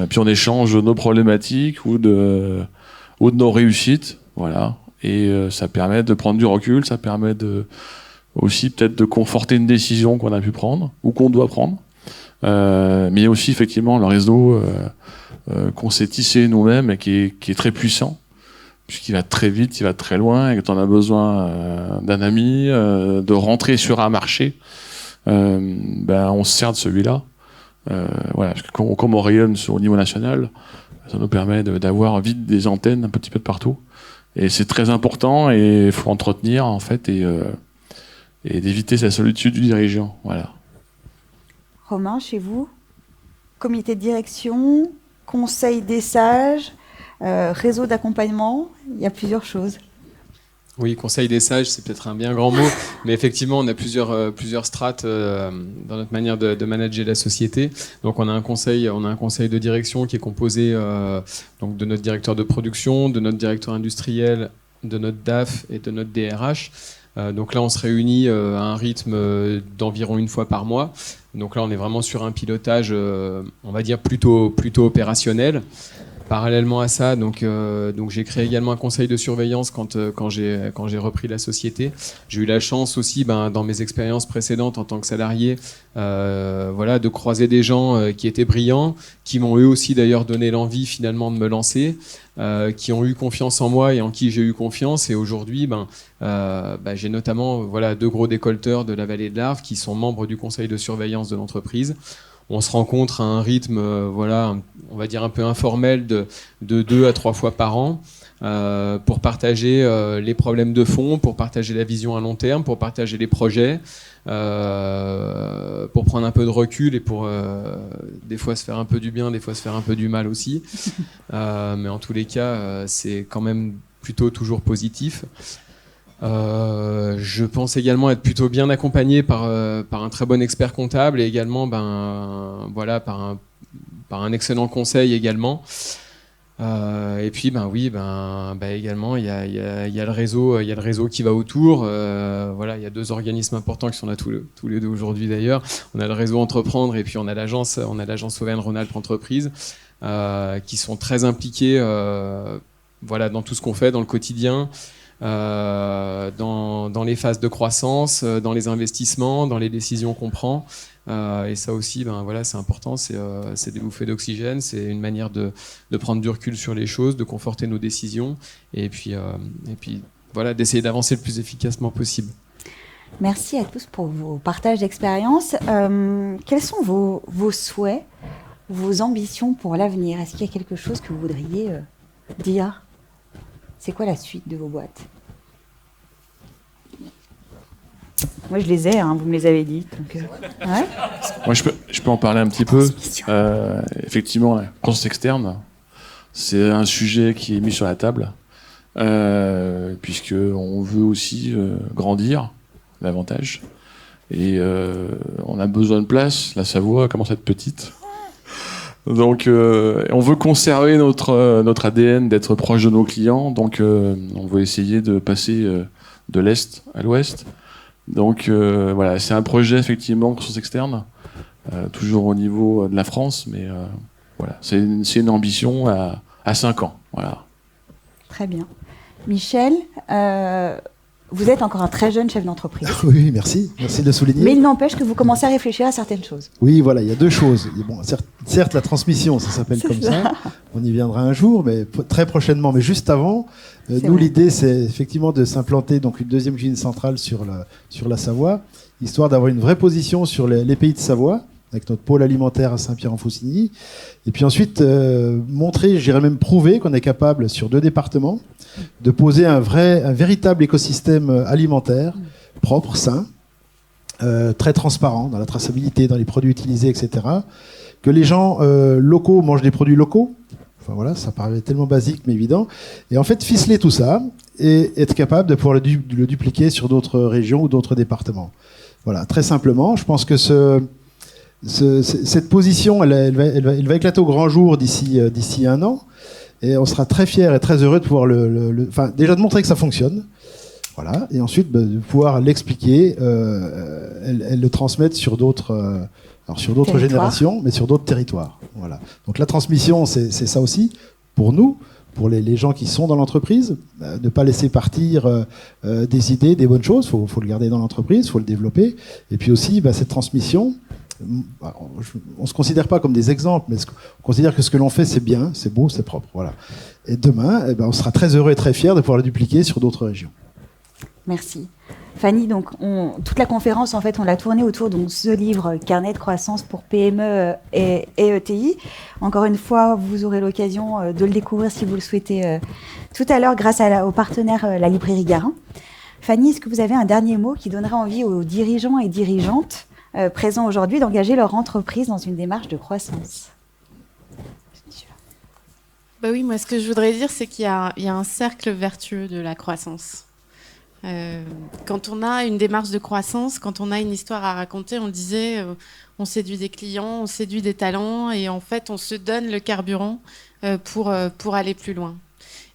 Puis on échange nos problématiques ou de nos réussites, voilà. Et ça permet de prendre du recul, ça permet aussi peut-être de conforter une décision qu'on a pu prendre ou qu'on doit prendre. Mais il y a aussi effectivement le réseau qu'on s'est tissé nous-mêmes et qui est très puissant, puisqu'il va très vite, il va très loin, et que tu en as besoin d'un ami, de rentrer sur un marché, on se sert de celui-là. Voilà, parce que comme on rayonne au niveau national, ça nous permet d'avoir vite des antennes un petit peu de partout. Et c'est très important, et il faut entretenir, en fait, et d'éviter sa solitude du dirigeant. Voilà. Romain, chez vous, comité de direction, conseil des sages, réseau d'accompagnement, il y a plusieurs choses. Oui, conseil des sages, c'est peut-être un bien grand mot, mais effectivement, on a plusieurs strates dans notre manière de manager la société. Donc, on a un conseil de direction qui est composé donc de notre directeur de production, de notre directeur industriel, de notre DAF et de notre DRH. Donc là, on se réunit à un rythme d'environ une fois par mois. Donc là, on est vraiment sur un pilotage, on va dire plutôt opérationnel. Parallèlement à ça, donc j'ai créé également un conseil de surveillance quand j'ai repris la société. J'ai eu la chance aussi, dans mes expériences précédentes en tant que salarié, de croiser des gens qui étaient brillants, qui m'ont eux aussi d'ailleurs donné l'envie finalement de me lancer, qui ont eu confiance en moi et en qui j'ai eu confiance. Et aujourd'hui, j'ai notamment deux gros décolteurs de la vallée de l'Arve qui sont membres du conseil de surveillance de l'entreprise. On se rencontre à un rythme, on va dire un peu informel, de 2 à 3 fois par an, pour partager les problèmes de fond, pour partager la vision à long terme, pour partager les projets, pour prendre un peu de recul et pour des fois se faire un peu du bien, des fois se faire un peu du mal aussi. Mais en tous les cas, c'est quand même plutôt toujours positif. Je pense également être plutôt bien accompagné par un très bon expert comptable et également par un excellent conseil également. Et puis également il y a le réseau qui va autour. Il y a 2 organismes importants qui sont là tous les 2 aujourd'hui d'ailleurs. On a le réseau Entreprendre et puis on a l'agence Auvergne-Rhône-Alpes Entreprise, qui sont très impliqués dans tout ce qu'on fait dans le quotidien. Dans les phases de croissance, dans les investissements, dans les décisions qu'on prend. Et ça aussi, c'est important, c'est des bouffées d'oxygène, c'est une manière de prendre du recul sur les choses, de conforter nos décisions, et puis d'essayer d'avancer le plus efficacement possible. Merci à tous pour vos partages d'expérience. Quels sont vos souhaits, vos ambitions pour l'avenir? Est-ce qu'il y a quelque chose que vous voudriez dire? C'est quoi la suite de vos boîtes? Moi, je les ai, vous me les avez dites. Ouais. Moi, je peux en parler un petit peu. Effectivement, la croissance externe, c'est un sujet qui est mis sur la table, puisqu'on veut aussi grandir davantage. Et on a besoin de place. La Savoie commence à être petite. Donc, on veut conserver notre ADN, d'être proche de nos clients. Donc, on veut essayer de passer de l'Est à l'Ouest. Donc, c'est un projet, effectivement, croissance externe, toujours au niveau de la France. Mais c'est une ambition à 5 ans. Voilà. Très bien. Michel, vous êtes encore un très jeune chef d'entreprise. Oui, merci de le souligner. Mais il n'empêche que vous commencez à réfléchir à certaines choses. Oui, voilà, il y a 2 choses. Bon, certes, la transmission, ça s'appelle comme ça. On y viendra un jour, mais très prochainement. Mais juste avant, l'idée, c'est effectivement de s'implanter donc une 2e usine centrale sur la Savoie, histoire d'avoir une vraie position sur les pays de Savoie, avec notre pôle alimentaire à Saint-Pierre-en-Faucigny. Et puis ensuite, montrer, j'irais même prouver qu'on est capable, sur 2 départements, de poser un véritable écosystème alimentaire, propre, sain, très transparent dans la traçabilité, dans les produits utilisés, etc. Que les gens locaux mangent des produits locaux. Enfin voilà, ça paraît tellement basique mais évident. Et en fait, ficeler tout ça et être capable de pouvoir le dupliquer sur d'autres régions ou d'autres départements. Voilà, très simplement, je pense que cette position, elle va éclater au grand jour d'ici 1 an. Et on sera très fiers et très heureux de pouvoir déjà de montrer que ça fonctionne. Voilà. Et ensuite, de pouvoir l'expliquer, elles le transmettent sur d'autres générations, mais sur d'autres territoires. Voilà. Donc la transmission, c'est ça aussi, pour nous, pour les gens qui sont dans l'entreprise, ne pas laisser partir des idées, des bonnes choses. Faut le garder dans l'entreprise, faut le développer. Et puis aussi, cette transmission, on se considère pas comme des exemples, mais on considère que ce que l'on fait, c'est bien, c'est beau, c'est propre. Voilà. Et demain, on sera très heureux et très fiers de pouvoir le dupliquer sur d'autres régions. Merci. Fanny, donc toute la conférence, en fait, on l'a tournée autour de ce livre « Carnet de croissance pour PME et ETI ». Encore une fois, vous aurez l'occasion de le découvrir si vous le souhaitez tout à l'heure grâce au partenaire la librairie Garin. Fanny, est-ce que vous avez un dernier mot qui donnerait envie aux dirigeants et dirigeantes présents aujourd'hui d'engager leur entreprise dans une démarche de croissance? Bah oui, moi, ce que je voudrais dire, c'est qu'il y a un cercle vertueux de la croissance. Quand on a une démarche de croissance, quand on a une histoire à raconter, on le disait, on séduit des clients, on séduit des talents et en fait, on se donne le carburant pour aller plus loin.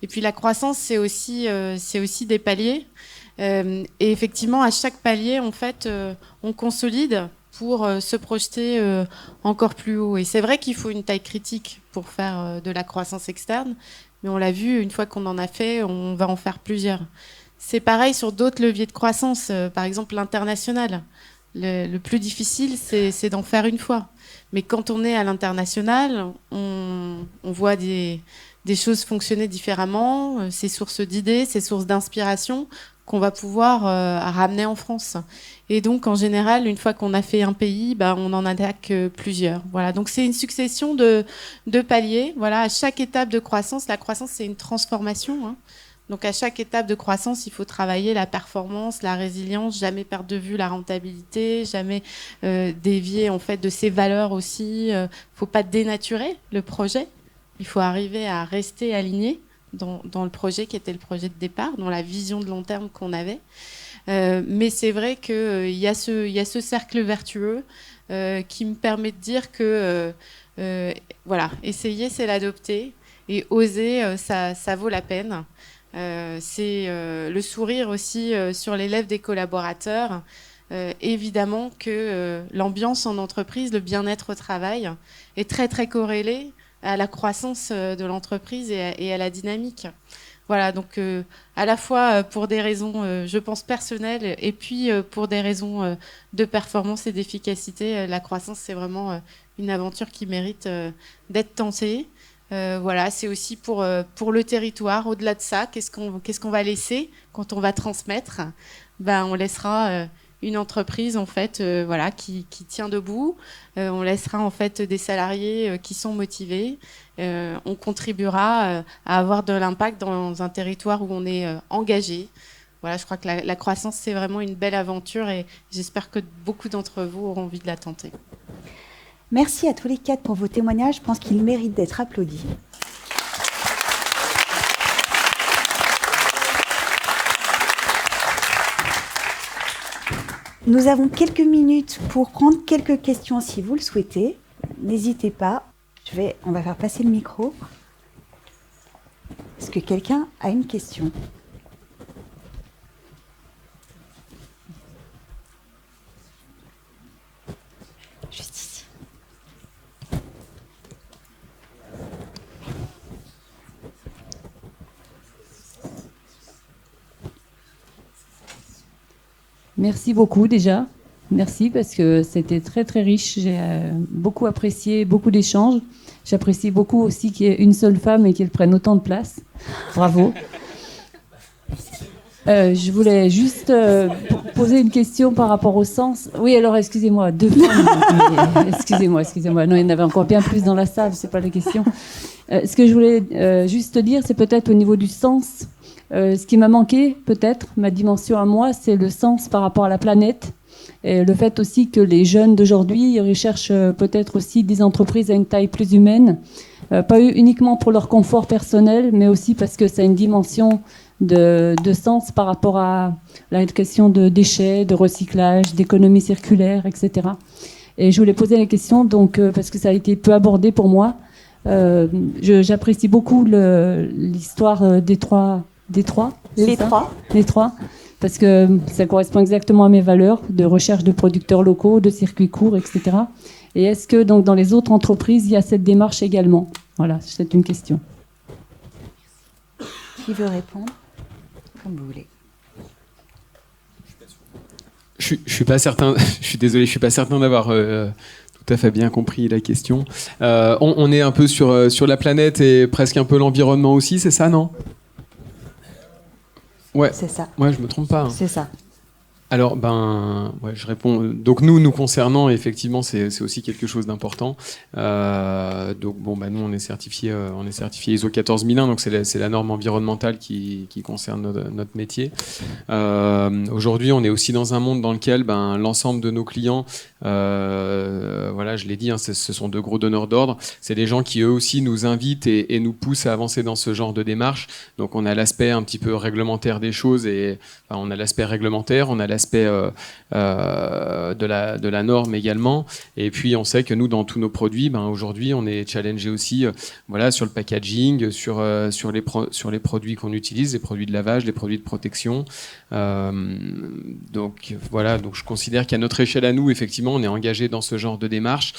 Et puis la croissance, c'est aussi des paliers. Et effectivement, à chaque palier, en fait, on consolide pour se projeter encore plus haut. Et c'est vrai qu'il faut une taille critique pour faire de la croissance externe, mais on l'a vu, une fois qu'on en a fait, on va en faire plusieurs. C'est pareil sur d'autres leviers de croissance, par exemple l'international. Le plus difficile, c'est d'en faire une fois. Mais quand on est à l'international, on voit des choses fonctionner différemment, ces sources d'idées, ces sources d'inspiration qu'on va pouvoir ramener en France. Et donc, en général, une fois qu'on a fait un pays, on en attaque plusieurs. Voilà. Donc, c'est une succession de paliers. Voilà. À chaque étape de croissance, la croissance, c'est une transformation, hein. Donc, à chaque étape de croissance, il faut travailler la performance, la résilience, jamais perdre de vue la rentabilité, jamais dévier en fait de ses valeurs aussi. Faut pas dénaturer le projet. Il faut arriver à rester aligné dans le projet qui était le projet de départ, dans la vision de long terme qu'on avait. Mais c'est vrai qu'il y a ce cercle vertueux qui me permet de dire que voilà, essayer, c'est l'adopter, et oser, ça vaut la peine. C'est le sourire aussi sur les lèvres des collaborateurs. Évidemment que l'ambiance en entreprise, le bien-être au travail est très très corrélé à la croissance de l'entreprise et à la dynamique. Voilà, donc à la fois pour des raisons, je pense, personnelles, et puis pour des raisons de performance et d'efficacité, la croissance, c'est vraiment une aventure qui mérite d'être tentée. Voilà, c'est aussi pour le territoire. Au-delà de ça, qu'est-ce qu'on va laisser quand on va transmettre? On laissera une entreprise en fait, voilà, qui tient debout. On laissera en fait des salariés qui sont motivés. On contribuera à avoir de l'impact dans un territoire où on est engagé. Voilà, je crois que la croissance, c'est vraiment une belle aventure, et j'espère que beaucoup d'entre vous auront envie de la tenter. Merci à tous les quatre pour vos témoignages. Je pense qu'ils méritent d'être applaudis. Nous avons quelques minutes pour prendre quelques questions si vous le souhaitez. N'hésitez pas. On va faire passer le micro. Est-ce que quelqu'un a une question ? Juste ici. Merci beaucoup déjà. Merci parce que c'était très très riche. J'ai beaucoup apprécié, beaucoup d'échanges. J'apprécie beaucoup aussi qu'il y ait une seule femme et qu'elle prenne autant de place. Bravo. Je voulais juste poser une question par rapport au sens. Oui, alors excusez-moi, deux femmes. Excusez-moi. Non, il y en avait encore bien plus dans la salle, c'est pas la question. Ce que je voulais juste dire, c'est peut-être au niveau du sens. Ce qui m'a manqué, peut-être, ma dimension à moi, c'est le sens par rapport à la planète. Et le fait aussi que les jeunes d'aujourd'hui recherchent peut-être aussi des entreprises à une taille plus humaine, pas uniquement pour leur confort personnel, mais aussi parce que ça a une dimension de sens par rapport à la question de déchets, de recyclage, d'économie circulaire, etc. Et je voulais poser la question, donc, parce que ça a été peu abordé pour moi. J'apprécie beaucoup l'histoire des trois. Les trois. parce que ça correspond exactement à mes valeurs de recherche de producteurs locaux, de circuits courts, etc. Et est-ce que donc dans les autres entreprises, il y a cette démarche également? Voilà, c'est une question. Qui veut répondre? Comme vous voulez. Je suis pas certain. Je suis désolé, je suis pas certain d'avoir tout à fait bien compris la question. On est un peu sur la planète et presque un peu l'environnement aussi, c'est ça, non? Ouais. C'est ça. Ouais, je me trompe pas. Hein. C'est ça. Alors, ouais, je réponds. Donc nous concernant, effectivement, c'est aussi quelque chose d'important. Donc bon, nous on est certifié ISO 14001, donc c'est la norme environnementale qui concerne notre métier. Aujourd'hui, on est aussi dans un monde dans lequel l'ensemble de nos clients, voilà, je l'ai dit, hein, ce sont de gros donneurs d'ordre. C'est des gens qui eux aussi nous invitent et nous poussent à avancer dans ce genre de démarche. Donc on a l'aspect un petit peu réglementaire des choses et on a l'aspect réglementaire, on a l'aspect de la norme également, et puis on sait que nous dans tous nos produits, aujourd'hui on est challengé aussi voilà, sur le packaging, sur les produits qu'on utilise, les produits de lavage, les produits de protection, donc voilà, donc je considère qu'à notre échelle à nous, effectivement, on est engagé dans ce genre de démarche.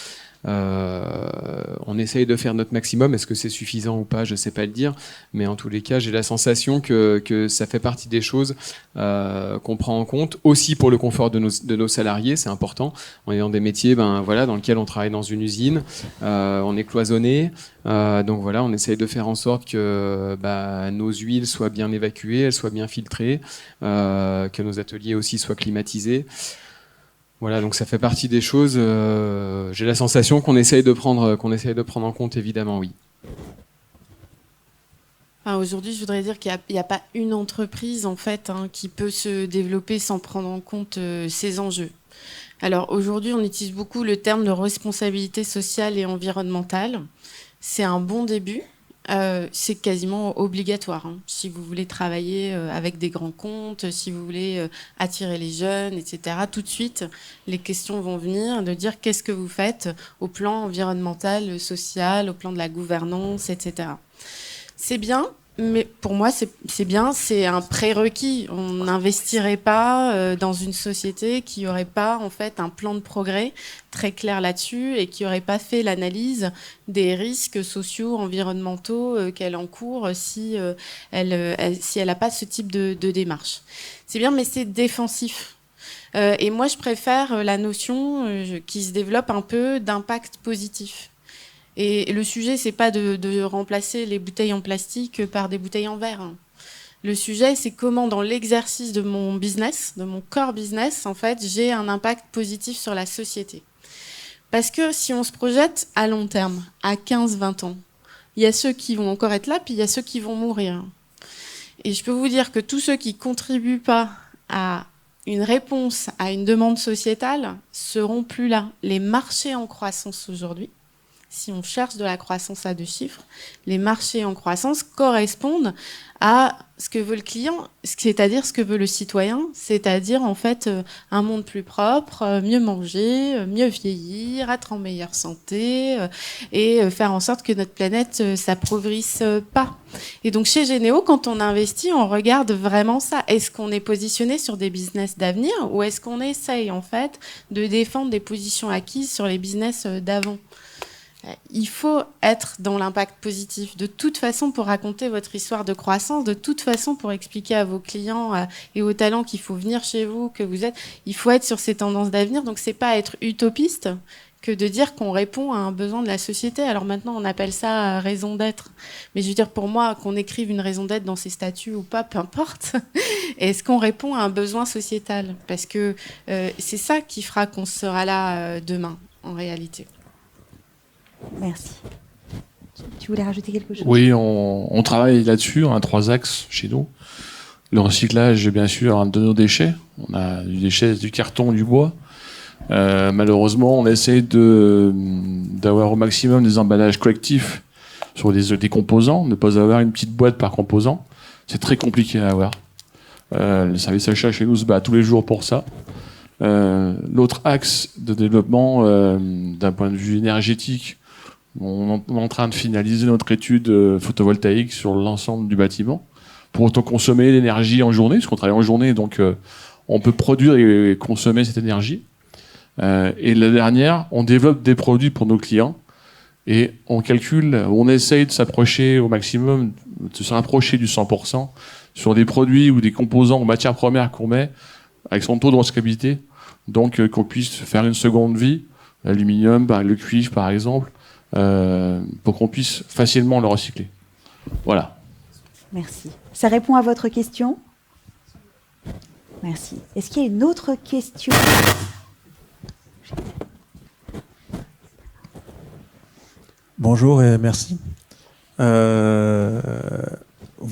On essaye de faire notre maximum. Est-ce que c'est suffisant ou pas? Je ne sais pas le dire, mais en tous les cas, j'ai la sensation que ça fait partie des choses qu'on prend en compte, aussi pour le confort de nos salariés, c'est important. On est dans des métiers voilà, dans lesquels on travaille dans une usine, on est cloisonné, donc voilà, on essaye de faire en sorte que nos huiles soient bien évacuées, elles soient bien filtrées, que nos ateliers aussi soient climatisés. Voilà, donc ça fait partie des choses. J'ai la sensation qu'on essaye de prendre en compte, évidemment, oui. Aujourd'hui, je voudrais dire qu'il n'y a pas une entreprise en fait qui peut se développer sans prendre en compte ces enjeux. Alors aujourd'hui, on utilise beaucoup le terme de responsabilité sociale et environnementale. C'est un bon début. C'est quasiment obligatoire. Si vous voulez travailler avec des grands comptes, si vous voulez attirer les jeunes, etc., tout de suite, les questions vont venir de dire qu'est-ce que vous faites au plan environnemental, social, au plan de la gouvernance, etc. C'est bien, mais pour moi, c'est bien, c'est un prérequis. On n'investirait pas dans une société qui n'aurait pas en fait un plan de progrès très clair là-dessus et qui n'aurait pas fait l'analyse des risques sociaux, environnementaux qu'elle encourt si elle n'a pas ce type de démarche. C'est bien, mais c'est défensif. Et moi, je préfère la notion qui se développe un peu d'impact positif. Et le sujet, c'est pas de remplacer les bouteilles en plastique par des bouteilles en verre. Le sujet, c'est comment, dans l'exercice de mon business, de mon core business, en fait, j'ai un impact positif sur la société. Parce que si on se projette à long terme, à 15-20 ans, il y a ceux qui vont encore être là, puis il y a ceux qui vont mourir. Et je peux vous dire que tous ceux qui contribuent pas à une réponse à une demande sociétale seront plus là. Les marchés en croissance aujourd'hui, si on cherche de la croissance à 2 chiffres, les marchés en croissance correspondent à ce que veut le client, c'est-à-dire ce que veut le citoyen, c'est-à-dire en fait un monde plus propre, mieux manger, mieux vieillir, être en meilleure santé et faire en sorte que notre planète s'appauvrisse pas. Et donc chez Généo, quand on investit, on regarde vraiment ça. Est-ce qu'on est positionné sur des business d'avenir ou est-ce qu'on essaye en fait de défendre des positions acquises sur les business d'avant ? Il faut être dans l'impact positif. De toute façon, pour raconter votre histoire de croissance, de toute façon, pour expliquer à vos clients et aux talents qu'il faut venir chez vous, que vous êtes, il faut être sur ces tendances d'avenir. Donc, c'est pas être utopiste que de dire qu'on répond à un besoin de la société. Alors maintenant, on appelle ça raison d'être. Mais je veux dire, pour moi, qu'on écrive une raison d'être dans ses statuts ou pas, peu importe. Est-ce qu'on répond à un besoin sociétal? Parce que c'est ça qui fera qu'on sera là demain, en réalité. Merci. Tu voulais rajouter quelque chose? Oui, on travaille là-dessus, on a 3 axes chez nous. Le recyclage, bien sûr, de nos déchets. On a du déchet, du carton, du bois. Malheureusement, on essaie d'avoir au maximum des emballages collectifs sur des composants, ne pas avoir une petite boîte par composant. C'est très compliqué à avoir. Le service achat chez nous se bat tous les jours pour ça. L'autre axe de développement, d'un point de vue énergétique, on est en train de finaliser notre étude photovoltaïque sur l'ensemble du bâtiment. pour autant consommer l'énergie en journée, parce qu'on travaille en journée, donc on peut produire et consommer cette énergie. Et la dernière, on développe des produits pour nos clients et on calcule, on essaye de s'approcher au maximum, de se rapprocher du 100% sur des produits ou des composants ou matières premières qu'on met avec son taux de recyclabilité, donc qu'on puisse faire une seconde vie, l'aluminium, le cuivre par exemple, pour qu'on puisse facilement le recycler. Voilà. Merci. Ça répond à votre question? Merci. Est-ce qu'il y a une autre question? Bonjour et merci. Vous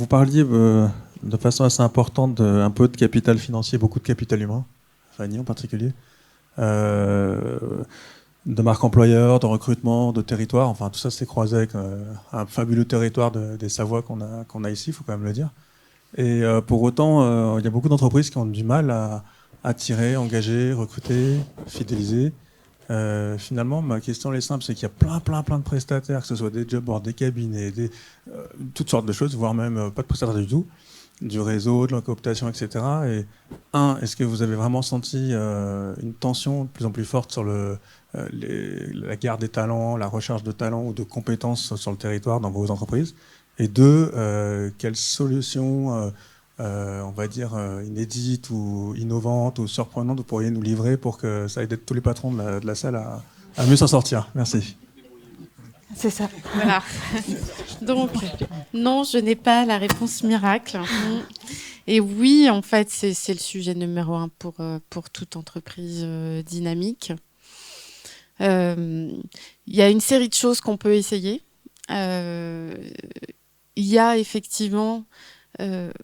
parliez de façon assez importante un peu de capital financier, beaucoup de capital humain, Fanny en particulier, de marque employeur, de recrutement, de territoire, enfin tout ça s'est croisé avec un fabuleux territoire des Savoies qu'on a ici, il faut quand même le dire. Et pour autant, il y a beaucoup d'entreprises qui ont du mal à attirer, engager, recruter, fidéliser. Finalement, ma question elle est simple, c'est qu'il y a plein de prestataires, que ce soit des job boards, des cabinets, toutes sortes de choses, voire même pas de prestataires du tout, du réseau, de la cooptation, etc. Et est-ce que vous avez vraiment senti une tension de plus en plus forte sur la garde des talents, la recherche de talents ou de compétences sur le territoire dans vos entreprises? Et deux, quelles solutions on va dire, inédite ou innovante ou surprenante, vous pourriez nous livrer pour que ça aide tous les patrons de la salle à mieux s'en sortir? Merci. C'est ça. Voilà. Donc, non, je n'ai pas la réponse miracle. Et oui, en fait, c'est le sujet numéro 1 pour toute entreprise dynamique. Il y a une série de choses qu'on peut essayer. Il y a effectivement...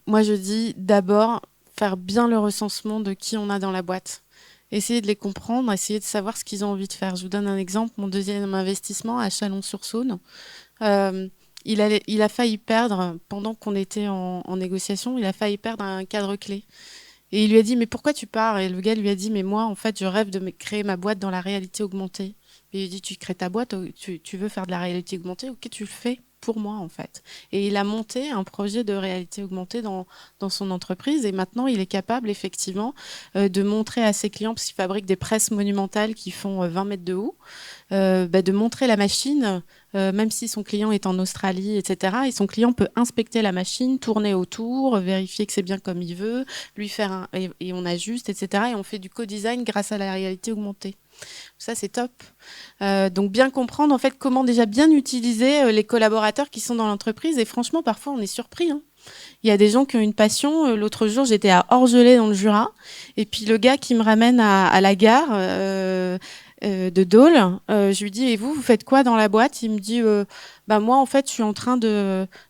moi, je dis d'abord faire bien le recensement de qui on a dans la boîte. Essayer de les comprendre, essayer de savoir ce qu'ils ont envie de faire. Je vous donne un exemple. Mon deuxième investissement à Chalon-sur-Saône, il a failli perdre, pendant qu'on était en négociation, il a failli perdre un cadre clé. Et il lui a dit, mais pourquoi tu pars? Et le gars lui a dit, mais moi, en fait, je rêve de créer ma boîte dans la réalité augmentée. Et il lui a dit, tu crées ta boîte, tu veux faire de la réalité augmentée? Ok, tu le fais pour moi, en fait. Et il a monté un projet de réalité augmentée dans son entreprise. Et maintenant, il est capable, effectivement, de montrer à ses clients, parce qu'il fabrique des presses monumentales qui font 20 mètres de haut, de montrer la machine, même si son client est en Australie, etc. Et son client peut inspecter la machine, tourner autour, vérifier que c'est bien comme il veut, lui faire et on ajuste, etc. Et on fait du co-design grâce à la réalité augmentée. Ça, c'est top. Donc, bien comprendre, en fait, comment déjà bien utiliser les collaborateurs qui sont dans l'entreprise. Et franchement, parfois, on est surpris. Il y a des gens qui ont une passion. L'autre jour, j'étais à Orgelais, dans le Jura. Et puis, le gars qui me ramène à la gare de Dole, je lui dis, et vous faites quoi dans la boîte? Il me dit, moi, en fait, je suis en train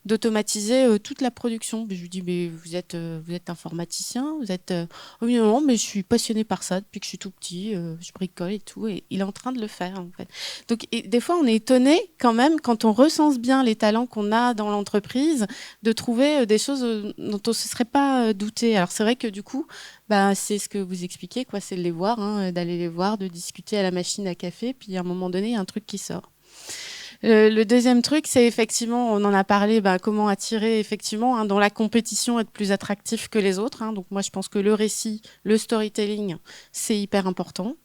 d'automatiser toute la production. Je lui dis, mais vous êtes informaticien? Vous êtes... Oui, non, mais je suis passionné par ça depuis que je suis tout petit. Je bricole et tout. Et il est en train de le faire, en fait. Donc, des fois, on est étonné quand même, quand on recense bien les talents qu'on a dans l'entreprise, de trouver des choses dont on ne se serait pas douté. Alors, c'est vrai que du coup, c'est ce que vous expliquez, quoi. C'est de les voir, d'aller les voir, de discuter à la machine à café. Puis, à un moment donné, il y a un truc qui sort. Le deuxième truc, c'est effectivement, on en a parlé, comment attirer effectivement dans la compétition, être plus attractif que les autres. Donc moi, je pense que le récit, le storytelling, c'est hyper important.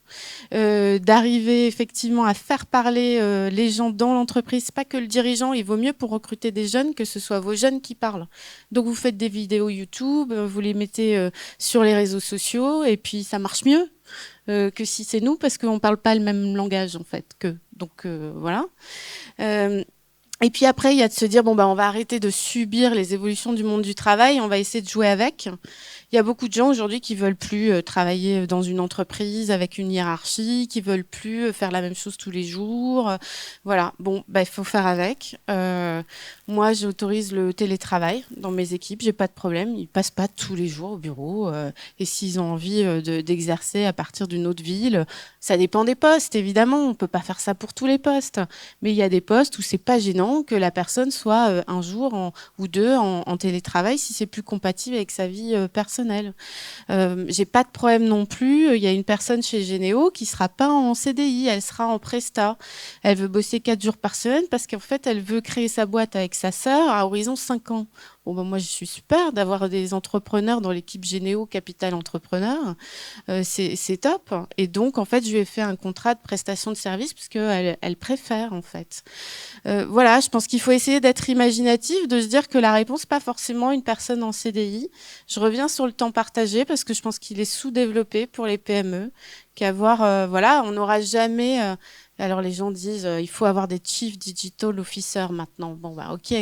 D'arriver effectivement à faire parler les gens dans l'entreprise, pas que le dirigeant. Il vaut mieux pour recruter des jeunes que ce soit vos jeunes qui parlent. Donc vous faites des vidéos YouTube, vous les mettez sur les réseaux sociaux et puis ça marche mieux. Que si c'est nous, parce qu'on ne parle pas le même langage, en fait, qu'eux. Donc, voilà. Et puis après, il y a de se dire, on va arrêter de subir les évolutions du monde du travail, on va essayer de jouer avec. Il y a beaucoup de gens aujourd'hui qui veulent plus travailler dans une entreprise avec une hiérarchie, qui veulent plus faire la même chose tous les jours. Voilà. Il faut faire avec. Moi, j'autorise le télétravail dans mes équipes. J'ai pas de problème. Ils passent pas tous les jours au bureau. Et s'ils ont envie d'exercer à partir d'une autre ville, ça dépend des postes, évidemment. On peut pas faire ça pour tous les postes. Mais il y a des postes où c'est pas gênant que la personne soit un jour ou deux en télétravail si c'est plus compatible avec sa vie personnelle. J'ai pas de problème non plus. Il y a une personne chez Généo qui sera pas en CDI, elle sera en Presta. Elle veut bosser 4 jours par semaine parce qu'en fait, elle veut créer sa boîte avec sa sœur à horizon 5 ans. Bon, ben, moi, je suis super d'avoir des entrepreneurs dans l'équipe Généo Capital Entrepreneur. C'est top. Et donc, en fait, je lui ai fait un contrat de prestation de service parce qu'elle préfère, en fait. Voilà, je pense qu'il faut essayer d'être imaginatif, de se dire que la réponse, n'est pas forcément une personne en CDI. Je reviens sur le temps partagé parce que je pense qu'il est sous-développé pour les PME. Voilà, on n'aura jamais... alors les gens disent il faut avoir des Chief Digital Officer maintenant. Bon, bah ok.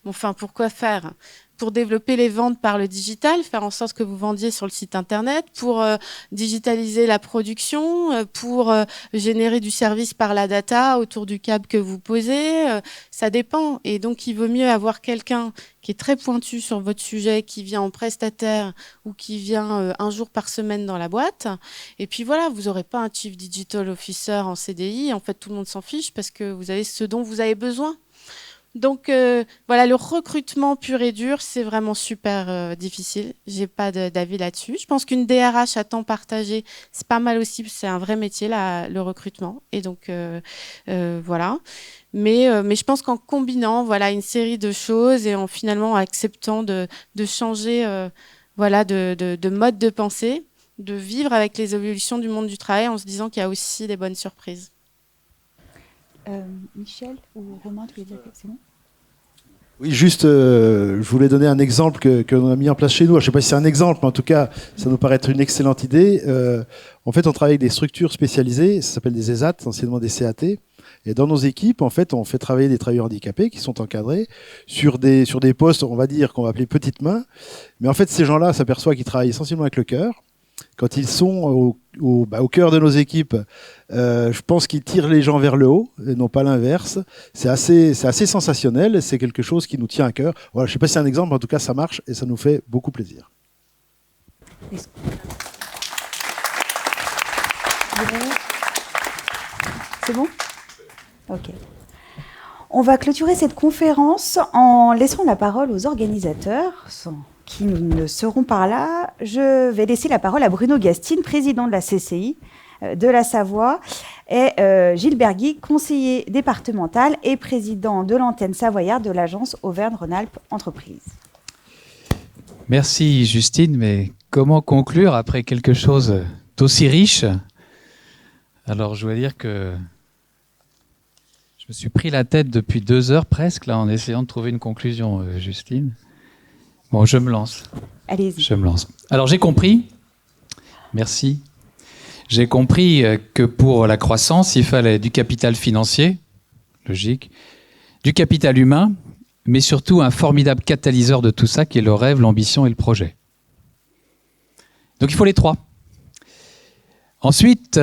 Bon, enfin, pourquoi faire ? Pour développer les ventes par le digital, faire en sorte que vous vendiez sur le site internet, pour digitaliser la production, pour générer du service par la data autour du câble que vous posez. Ça dépend. Et donc, il vaut mieux avoir quelqu'un qui est très pointu sur votre sujet, qui vient en prestataire ou qui vient un jour par semaine dans la boîte. Et puis voilà, vous n'aurez pas un Chief Digital Officer en CDI. En fait, tout le monde s'en fiche parce que vous avez ce dont vous avez besoin. Donc voilà, le recrutement pur et dur, c'est vraiment super difficile. J'ai pas d'avis là-dessus. Je pense qu'une DRH à temps partagé, c'est pas mal aussi. C'est un vrai métier là, le recrutement. Et donc voilà. Mais je pense qu'en combinant voilà une série de choses et en finalement acceptant de changer voilà de mode de pensée, de vivre avec les évolutions du monde du travail en se disant qu'il y a aussi des bonnes surprises. Michel ou Romain, tu veux dire c'est bon ? Oui, juste, je voulais donner un exemple que l'on a mis en place chez nous. Je ne sais pas si c'est un exemple, mais en tout cas, ça nous paraît être une excellente idée. En fait, on travaille avec des structures spécialisées, ça s'appelle des ESAT, anciennement des CAT. Et dans nos équipes, en fait, on fait travailler des travailleurs handicapés qui sont encadrés sur des postes, on va dire, qu'on va appeler petites mains. Mais en fait, ces gens-là s'aperçoivent qu'ils travaillent essentiellement avec le cœur. Quand ils sont au cœur de nos équipes, je pense qu'ils tirent les gens vers le haut, et non pas l'inverse. C'est assez sensationnel, et c'est quelque chose qui nous tient à cœur. Voilà, je ne sais pas si c'est un exemple, mais en tout cas, ça marche et ça nous fait beaucoup plaisir. C'est bon ? Ok. On va clôturer cette conférence en laissant la parole aux organisateurs qui ne seront pas là. Je vais laisser la parole à Bruno Gastine, président de la CCI de la Savoie, et Gilles Bergui, conseiller départemental et président de l'antenne savoyarde de l'agence Auvergne-Rhône-Alpes Entreprises. Merci Justine, mais comment conclure après quelque chose d'aussi riche ? Alors je dois dire que je me suis pris la tête depuis 2 heures presque là, en essayant de trouver une conclusion, Justine. Bon, je me lance. Allez-y. Je me lance. Alors j'ai compris, merci, j'ai compris que pour la croissance, il fallait du capital financier, logique, du capital humain, mais surtout un formidable catalyseur de tout ça qui est le rêve, l'ambition et le projet. Donc il faut les 3. Ensuite,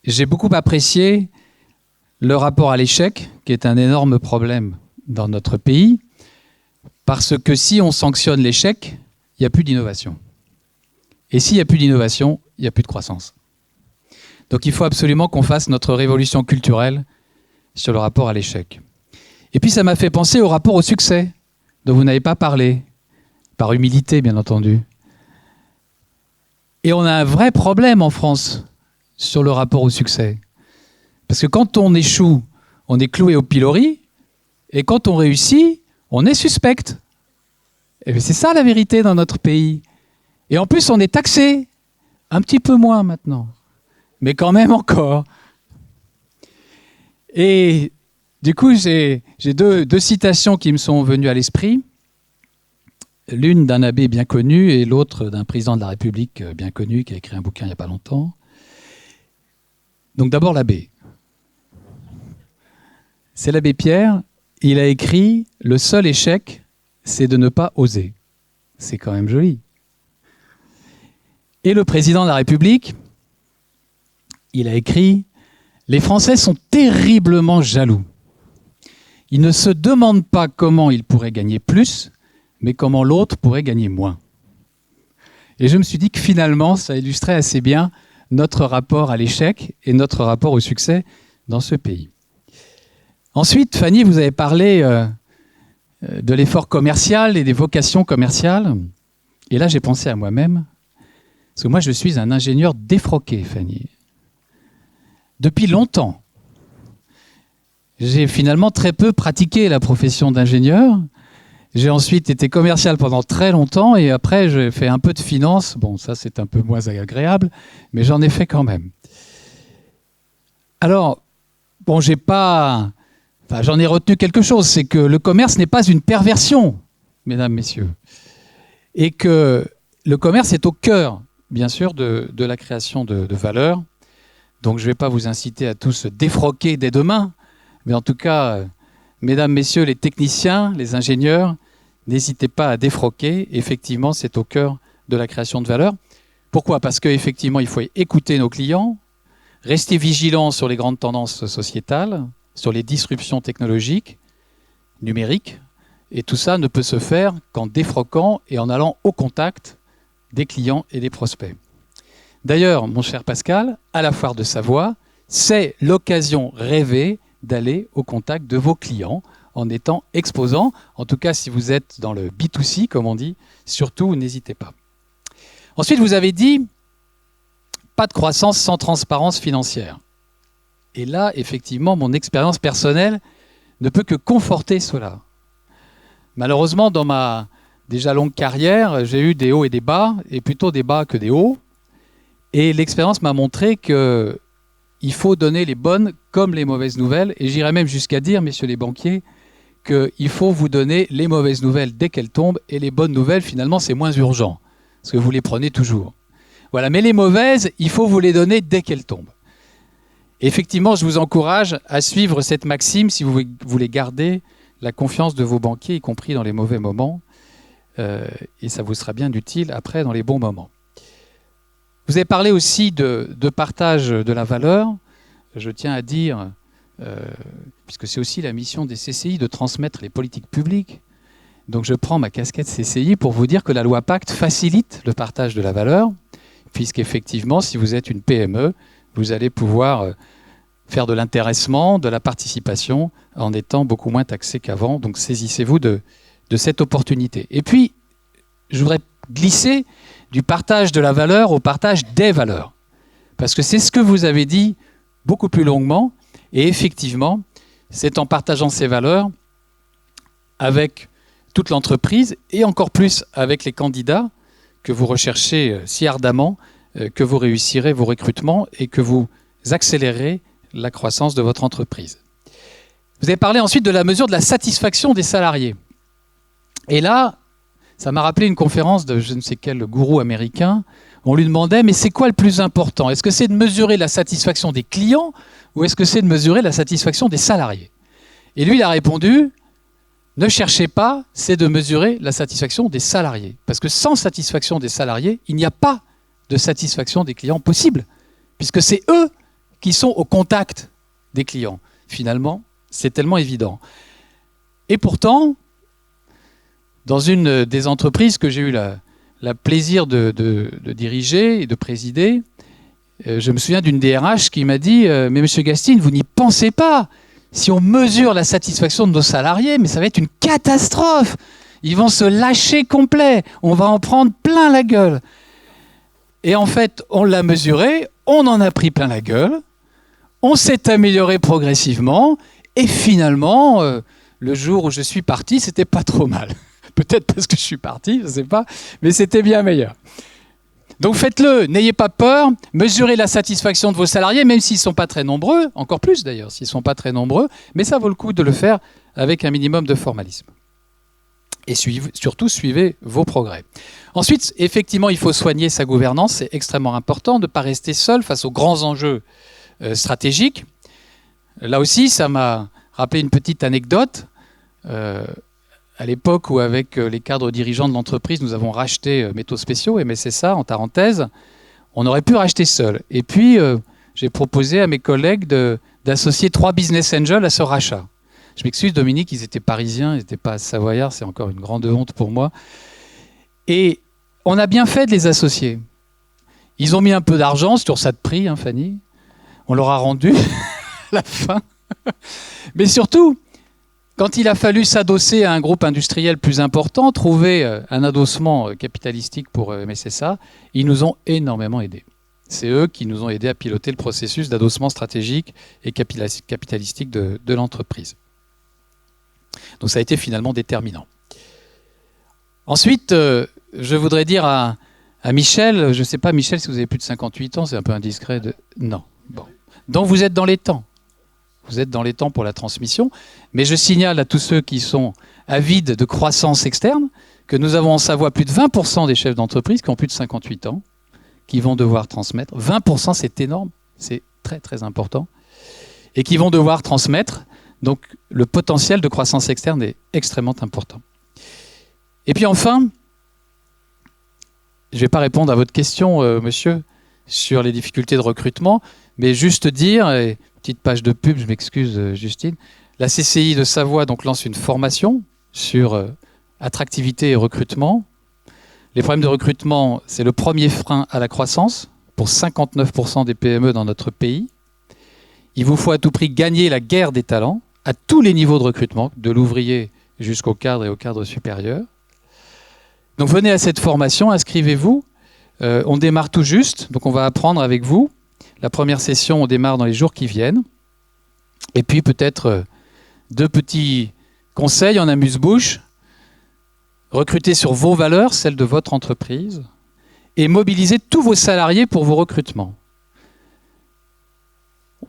j'ai beaucoup apprécié le rapport à l'échec, qui est un énorme problème dans notre pays, parce que si on sanctionne l'échec, il n'y a plus d'innovation. Et s'il n'y a plus d'innovation, il n'y a plus de croissance. Donc il faut absolument qu'on fasse notre révolution culturelle sur le rapport à l'échec. Et puis ça m'a fait penser au rapport au succès, dont vous n'avez pas parlé, par humilité bien entendu. Et on a un vrai problème en France sur le rapport au succès. Parce que quand on échoue, on est cloué au pilori, et quand on réussit, on est suspect. Et c'est ça la vérité dans notre pays. Et en plus, on est taxé. Un petit peu moins maintenant. Mais quand même encore. Et du coup, j'ai deux citations qui me sont venues à l'esprit. L'une d'un abbé bien connu et l'autre d'un président de la République bien connu qui a écrit un bouquin il n'y a pas longtemps. Donc d'abord l'abbé. C'est l'abbé Pierre. Il a écrit « Le seul échec, c'est de ne pas oser ». C'est quand même joli. Et le président de la République, il a écrit « Les Français sont terriblement jaloux. Ils ne se demandent pas comment ils pourraient gagner plus, mais comment l'autre pourrait gagner moins. » Et je me suis dit que finalement, ça illustrait assez bien notre rapport à l'échec et notre rapport au succès dans ce pays. Ensuite, Fanny, vous avez parlé de l'effort commercial et des vocations commerciales. Et là, j'ai pensé à moi-même, parce que moi, je suis un ingénieur défroqué, Fanny. Depuis longtemps, j'ai finalement très peu pratiqué la profession d'ingénieur. J'ai ensuite été commercial pendant très longtemps et après j'ai fait un peu de finance. Bon, ça c'est un peu moins agréable, mais j'en ai fait quand même. Alors, bon, j'en ai retenu quelque chose, c'est que le commerce n'est pas une perversion, mesdames, messieurs, et que le commerce est au cœur, bien sûr, de la création de valeur. Donc je ne vais pas vous inciter à tous défroquer dès demain, mais en tout cas, mesdames, messieurs, les techniciens, les ingénieurs, n'hésitez pas à défroquer. Effectivement, c'est au cœur de la création de valeur. Pourquoi ? Parce qu'effectivement, il faut écouter nos clients, rester vigilant sur les grandes tendances sociétales, sur les disruptions technologiques, numériques, et tout ça ne peut se faire qu'en défroquant et en allant au contact des clients et des prospects. D'ailleurs, mon cher Pascal, à la foire de Savoie, c'est l'occasion rêvée d'aller au contact de vos clients en étant exposant. En tout cas, si vous êtes dans le B2C, comme on dit, surtout, n'hésitez pas. Ensuite, vous avez dit, pas de croissance sans transparence financière. Et là, effectivement, mon expérience personnelle ne peut que conforter cela. Malheureusement, dans ma déjà longue carrière, j'ai eu des hauts et des bas, et plutôt des bas que des hauts. Et l'expérience m'a montré qu'il faut donner les bonnes comme les mauvaises nouvelles. Et j'irais même jusqu'à dire, messieurs les banquiers, qu'il faut vous donner les mauvaises nouvelles dès qu'elles tombent, et les bonnes nouvelles, finalement, c'est moins urgent, parce que vous les prenez toujours. Voilà, mais les mauvaises, il faut vous les donner dès qu'elles tombent. Et effectivement, je vous encourage à suivre cette maxime si vous voulez garder la confiance de vos banquiers, y compris dans les mauvais moments, et ça vous sera bien utile après dans les bons moments. Vous avez parlé aussi de partage de la valeur. Je tiens à dire, puisque c'est aussi la mission des CCI de transmettre les politiques publiques, donc je prends ma casquette CCI pour vous dire que la loi Pacte facilite le partage de la valeur, puisqu'effectivement, si vous êtes une PME, vous allez pouvoir faire de l'intéressement, de la participation, en étant beaucoup moins taxé qu'avant. Donc saisissez-vous de cette opportunité. Et puis, je voudrais glisser du partage de la valeur au partage des valeurs. Parce que c'est ce que vous avez dit beaucoup plus longuement. Et effectivement, c'est en partageant ces valeurs avec toute l'entreprise et encore plus avec les candidats que vous recherchez si ardemment, que vous réussirez vos recrutements et que vous accélérez la croissance de votre entreprise. Vous avez parlé ensuite de la mesure de la satisfaction des salariés. Et là, ça m'a rappelé une conférence de je ne sais quel gourou américain. On lui demandait, mais c'est quoi le plus important ? Est-ce que c'est de mesurer la satisfaction des clients ou est-ce que c'est de mesurer la satisfaction des salariés ? Et lui, il a répondu, ne cherchez pas, c'est de mesurer la satisfaction des salariés. Parce que sans satisfaction des salariés, il n'y a pas de satisfaction des clients possible, puisque c'est eux qui sont au contact des clients. Finalement, c'est tellement évident. Et pourtant, dans une des entreprises que j'ai eu le plaisir de diriger et de présider, je me souviens d'une DRH qui m'a dit « Mais monsieur Gastine, vous n'y pensez pas. Si on mesure la satisfaction de nos salariés, mais ça va être une catastrophe. Ils vont se lâcher complet. On va en prendre plein la gueule. » Et en fait, on l'a mesuré, on en a pris plein la gueule, on s'est amélioré progressivement, et finalement, le jour où je suis parti, c'était pas trop mal. Peut-être parce que je suis parti, je ne sais pas, mais c'était bien meilleur. Donc faites-le, n'ayez pas peur, mesurez la satisfaction de vos salariés, même s'ils ne sont pas très nombreux, encore plus d'ailleurs, s'ils ne sont pas très nombreux, mais ça vaut le coup de le faire avec un minimum de formalisme. Et surtout, suivez vos progrès. Ensuite, effectivement, il faut soigner sa gouvernance. C'est extrêmement important de ne pas rester seul face aux grands enjeux stratégiques. Là aussi, ça m'a rappelé une petite anecdote. À l'époque où, avec les cadres dirigeants de l'entreprise, nous avons racheté Métaux Spéciaux, MSSA, en Tarentaise, on aurait pu racheter seul. Et puis, j'ai proposé à mes collègues d'associer 3 business angels à ce rachat. Je m'excuse, Dominique, ils étaient parisiens, ils n'étaient pas savoyards, c'est encore une grande honte pour moi. Et on a bien fait de les associer. Ils ont mis un peu d'argent, sur ça de prix, hein, Fanny. On leur a rendu à la fin. Mais surtout, quand il a fallu s'adosser à un groupe industriel plus important, trouver un adossement capitalistique pour MSSA, ils nous ont énormément aidés. C'est eux qui nous ont aidés à piloter le processus d'adossement stratégique et capitalistique de l'entreprise. Donc ça a été finalement déterminant. Ensuite, je voudrais dire à Michel, je ne sais pas, Michel, si vous avez plus de 58 ans, c'est un peu indiscret de... Non. Bon. Donc vous êtes dans les temps. Vous êtes dans les temps pour la transmission. Mais je signale à tous ceux qui sont avides de croissance externe que nous avons en Savoie plus de 20% des chefs d'entreprise qui ont plus de 58 ans, qui vont devoir transmettre. 20%, c'est énorme. C'est très, très important. Et qui vont devoir transmettre. Donc le potentiel de croissance externe est extrêmement important. Et puis enfin, je ne vais pas répondre à votre question, monsieur, sur les difficultés de recrutement, mais juste dire, et petite page de pub, je m'excuse Justine, la CCI de Savoie donc, lance une formation sur attractivité et recrutement. Les problèmes de recrutement, c'est le premier frein à la croissance pour 59% des PME dans notre pays. Il vous faut à tout prix gagner la guerre des talents à tous les niveaux de recrutement, de l'ouvrier jusqu'au cadre et au cadre supérieur. Donc venez à cette formation, inscrivez-vous. On démarre tout juste, donc on va apprendre avec vous. La première session, on démarre dans les jours qui viennent. Et puis peut-être 2 petits conseils en amuse-bouche. Recrutez sur vos valeurs, celles de votre entreprise, et mobilisez tous vos salariés pour vos recrutements.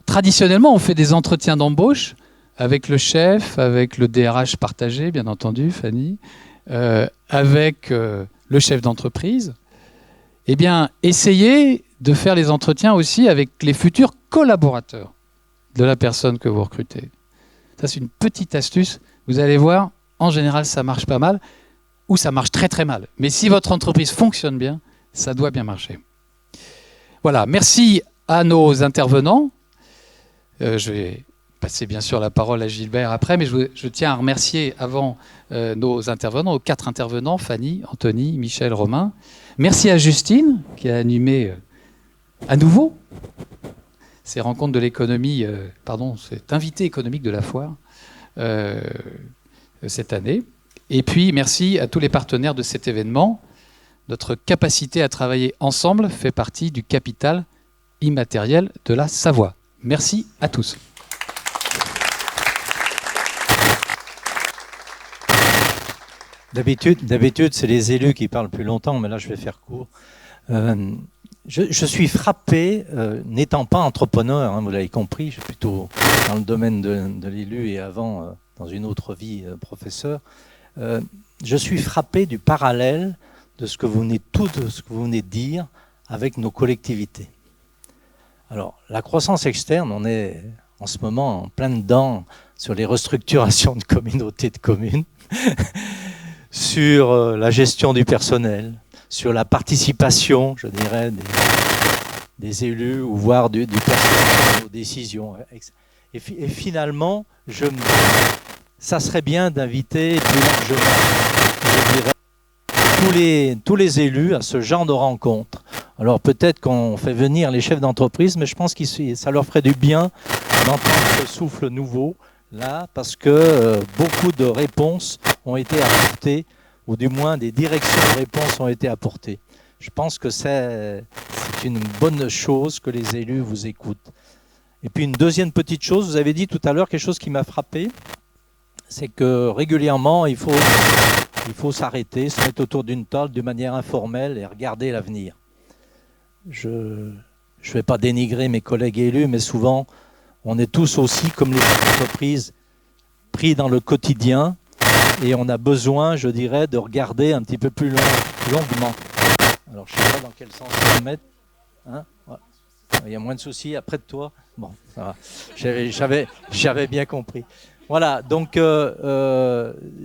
Traditionnellement, on fait des entretiens d'embauche avec le chef, avec le DRH partagé, bien entendu, Fanny, avec le chef d'entreprise. Eh bien, essayez de faire les entretiens aussi avec les futurs collaborateurs de la personne que vous recrutez. Ça, c'est une petite astuce. Vous allez voir, en général, ça marche pas mal ou ça marche très très mal. Mais si votre entreprise fonctionne bien, ça doit bien marcher. Voilà, merci à nos intervenants. Je vais passer bien sûr la parole à Gilbert après, mais je tiens à remercier avant nos intervenants, aux 4 intervenants, Fanny, Anthony, Michel, Romain. Merci à Justine qui a animé à nouveau ces rencontres de l'économie, cet invité économique de la foire cette année. Et puis merci à tous les partenaires de cet événement. Notre capacité à travailler ensemble fait partie du capital immatériel de la Savoie. Merci à tous. D'habitude, c'est les élus qui parlent plus longtemps, mais là, je vais faire court. Je suis frappé, n'étant pas entrepreneur, hein, vous l'avez compris, je suis plutôt dans le domaine de l'élu et avant, dans une autre vie, professeur. Je suis frappé du parallèle de ce que vous venez de dire avec nos collectivités. Alors, la croissance externe, on est en ce moment en plein dedans sur les restructurations de communautés de communes, sur la gestion du personnel, sur la participation, je dirais, des élus ou voire du personnel aux décisions. Et finalement, ça serait bien d'inviter plus largement, je dirais, tous les élus à ce genre de rencontres. Alors peut-être qu'on fait venir les chefs d'entreprise, mais je pense que ça leur ferait du bien d'entendre ce souffle nouveau, là, parce que beaucoup de réponses ont été apportées, ou du moins des directions de réponses ont été apportées. Je pense que c'est une bonne chose que les élus vous écoutent. Et puis une deuxième petite chose, vous avez dit tout à l'heure quelque chose qui m'a frappé, c'est que régulièrement, il faut s'arrêter, se mettre autour d'une table de manière informelle et regarder l'avenir. Je ne vais pas dénigrer mes collègues élus, mais souvent, on est tous aussi, comme les entreprises, pris dans le quotidien et on a besoin, je dirais, de regarder un petit peu plus longuement. Alors, je ne sais pas dans quel sens on va mettre. Hein, ouais. Il y a moins de soucis après de toi. Bon, ça va. J'avais bien compris. Voilà, donc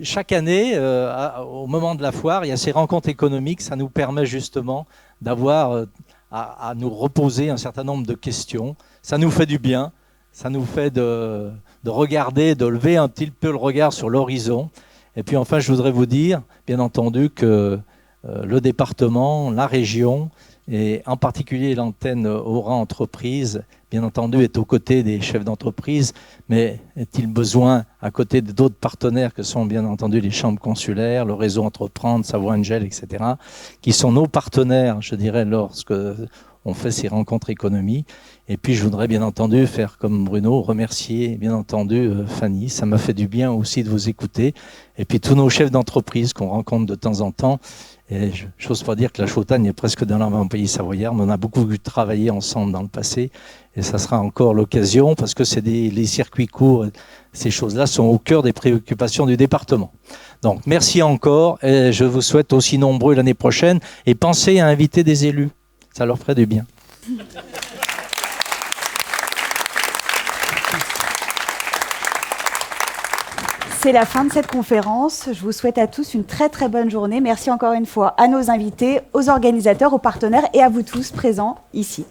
chaque année, au moment de la foire, il y a ces rencontres économiques. Ça nous permet justement d'avoir à nous reposer un certain nombre de questions. Ça nous fait du bien. Ça nous fait de regarder, de lever un petit peu le regard sur l'horizon. Et puis enfin, je voudrais vous dire, bien entendu, que le département, la région, et en particulier l'antenne Aura Entreprise, bien entendu, est aux côtés des chefs d'entreprise, mais est-il besoin, à côté d'autres partenaires que sont bien entendu les chambres consulaires, le réseau Entreprendre, Savoie Angel, etc., qui sont nos partenaires, je dirais, lorsque on fait ces rencontres économiques. Et puis je voudrais bien entendu faire comme Bruno, remercier bien entendu Fanny. Ça m'a fait du bien aussi de vous écouter. Et puis tous nos chefs d'entreprise qu'on rencontre de temps en temps. Et je n'ose pas dire que la Chautagne est presque dans le pays savoyard, mais on a beaucoup travaillé ensemble dans le passé. Et ça sera encore l'occasion, parce que c'est les circuits courts, ces choses-là sont au cœur des préoccupations du département. Donc merci encore, et je vous souhaite aussi nombreux l'année prochaine. Et pensez à inviter des élus, ça leur ferait du bien. C'est la fin de cette conférence. Je vous souhaite à tous une très très bonne journée. Merci encore une fois à nos invités, aux organisateurs, aux partenaires et à vous tous présents ici.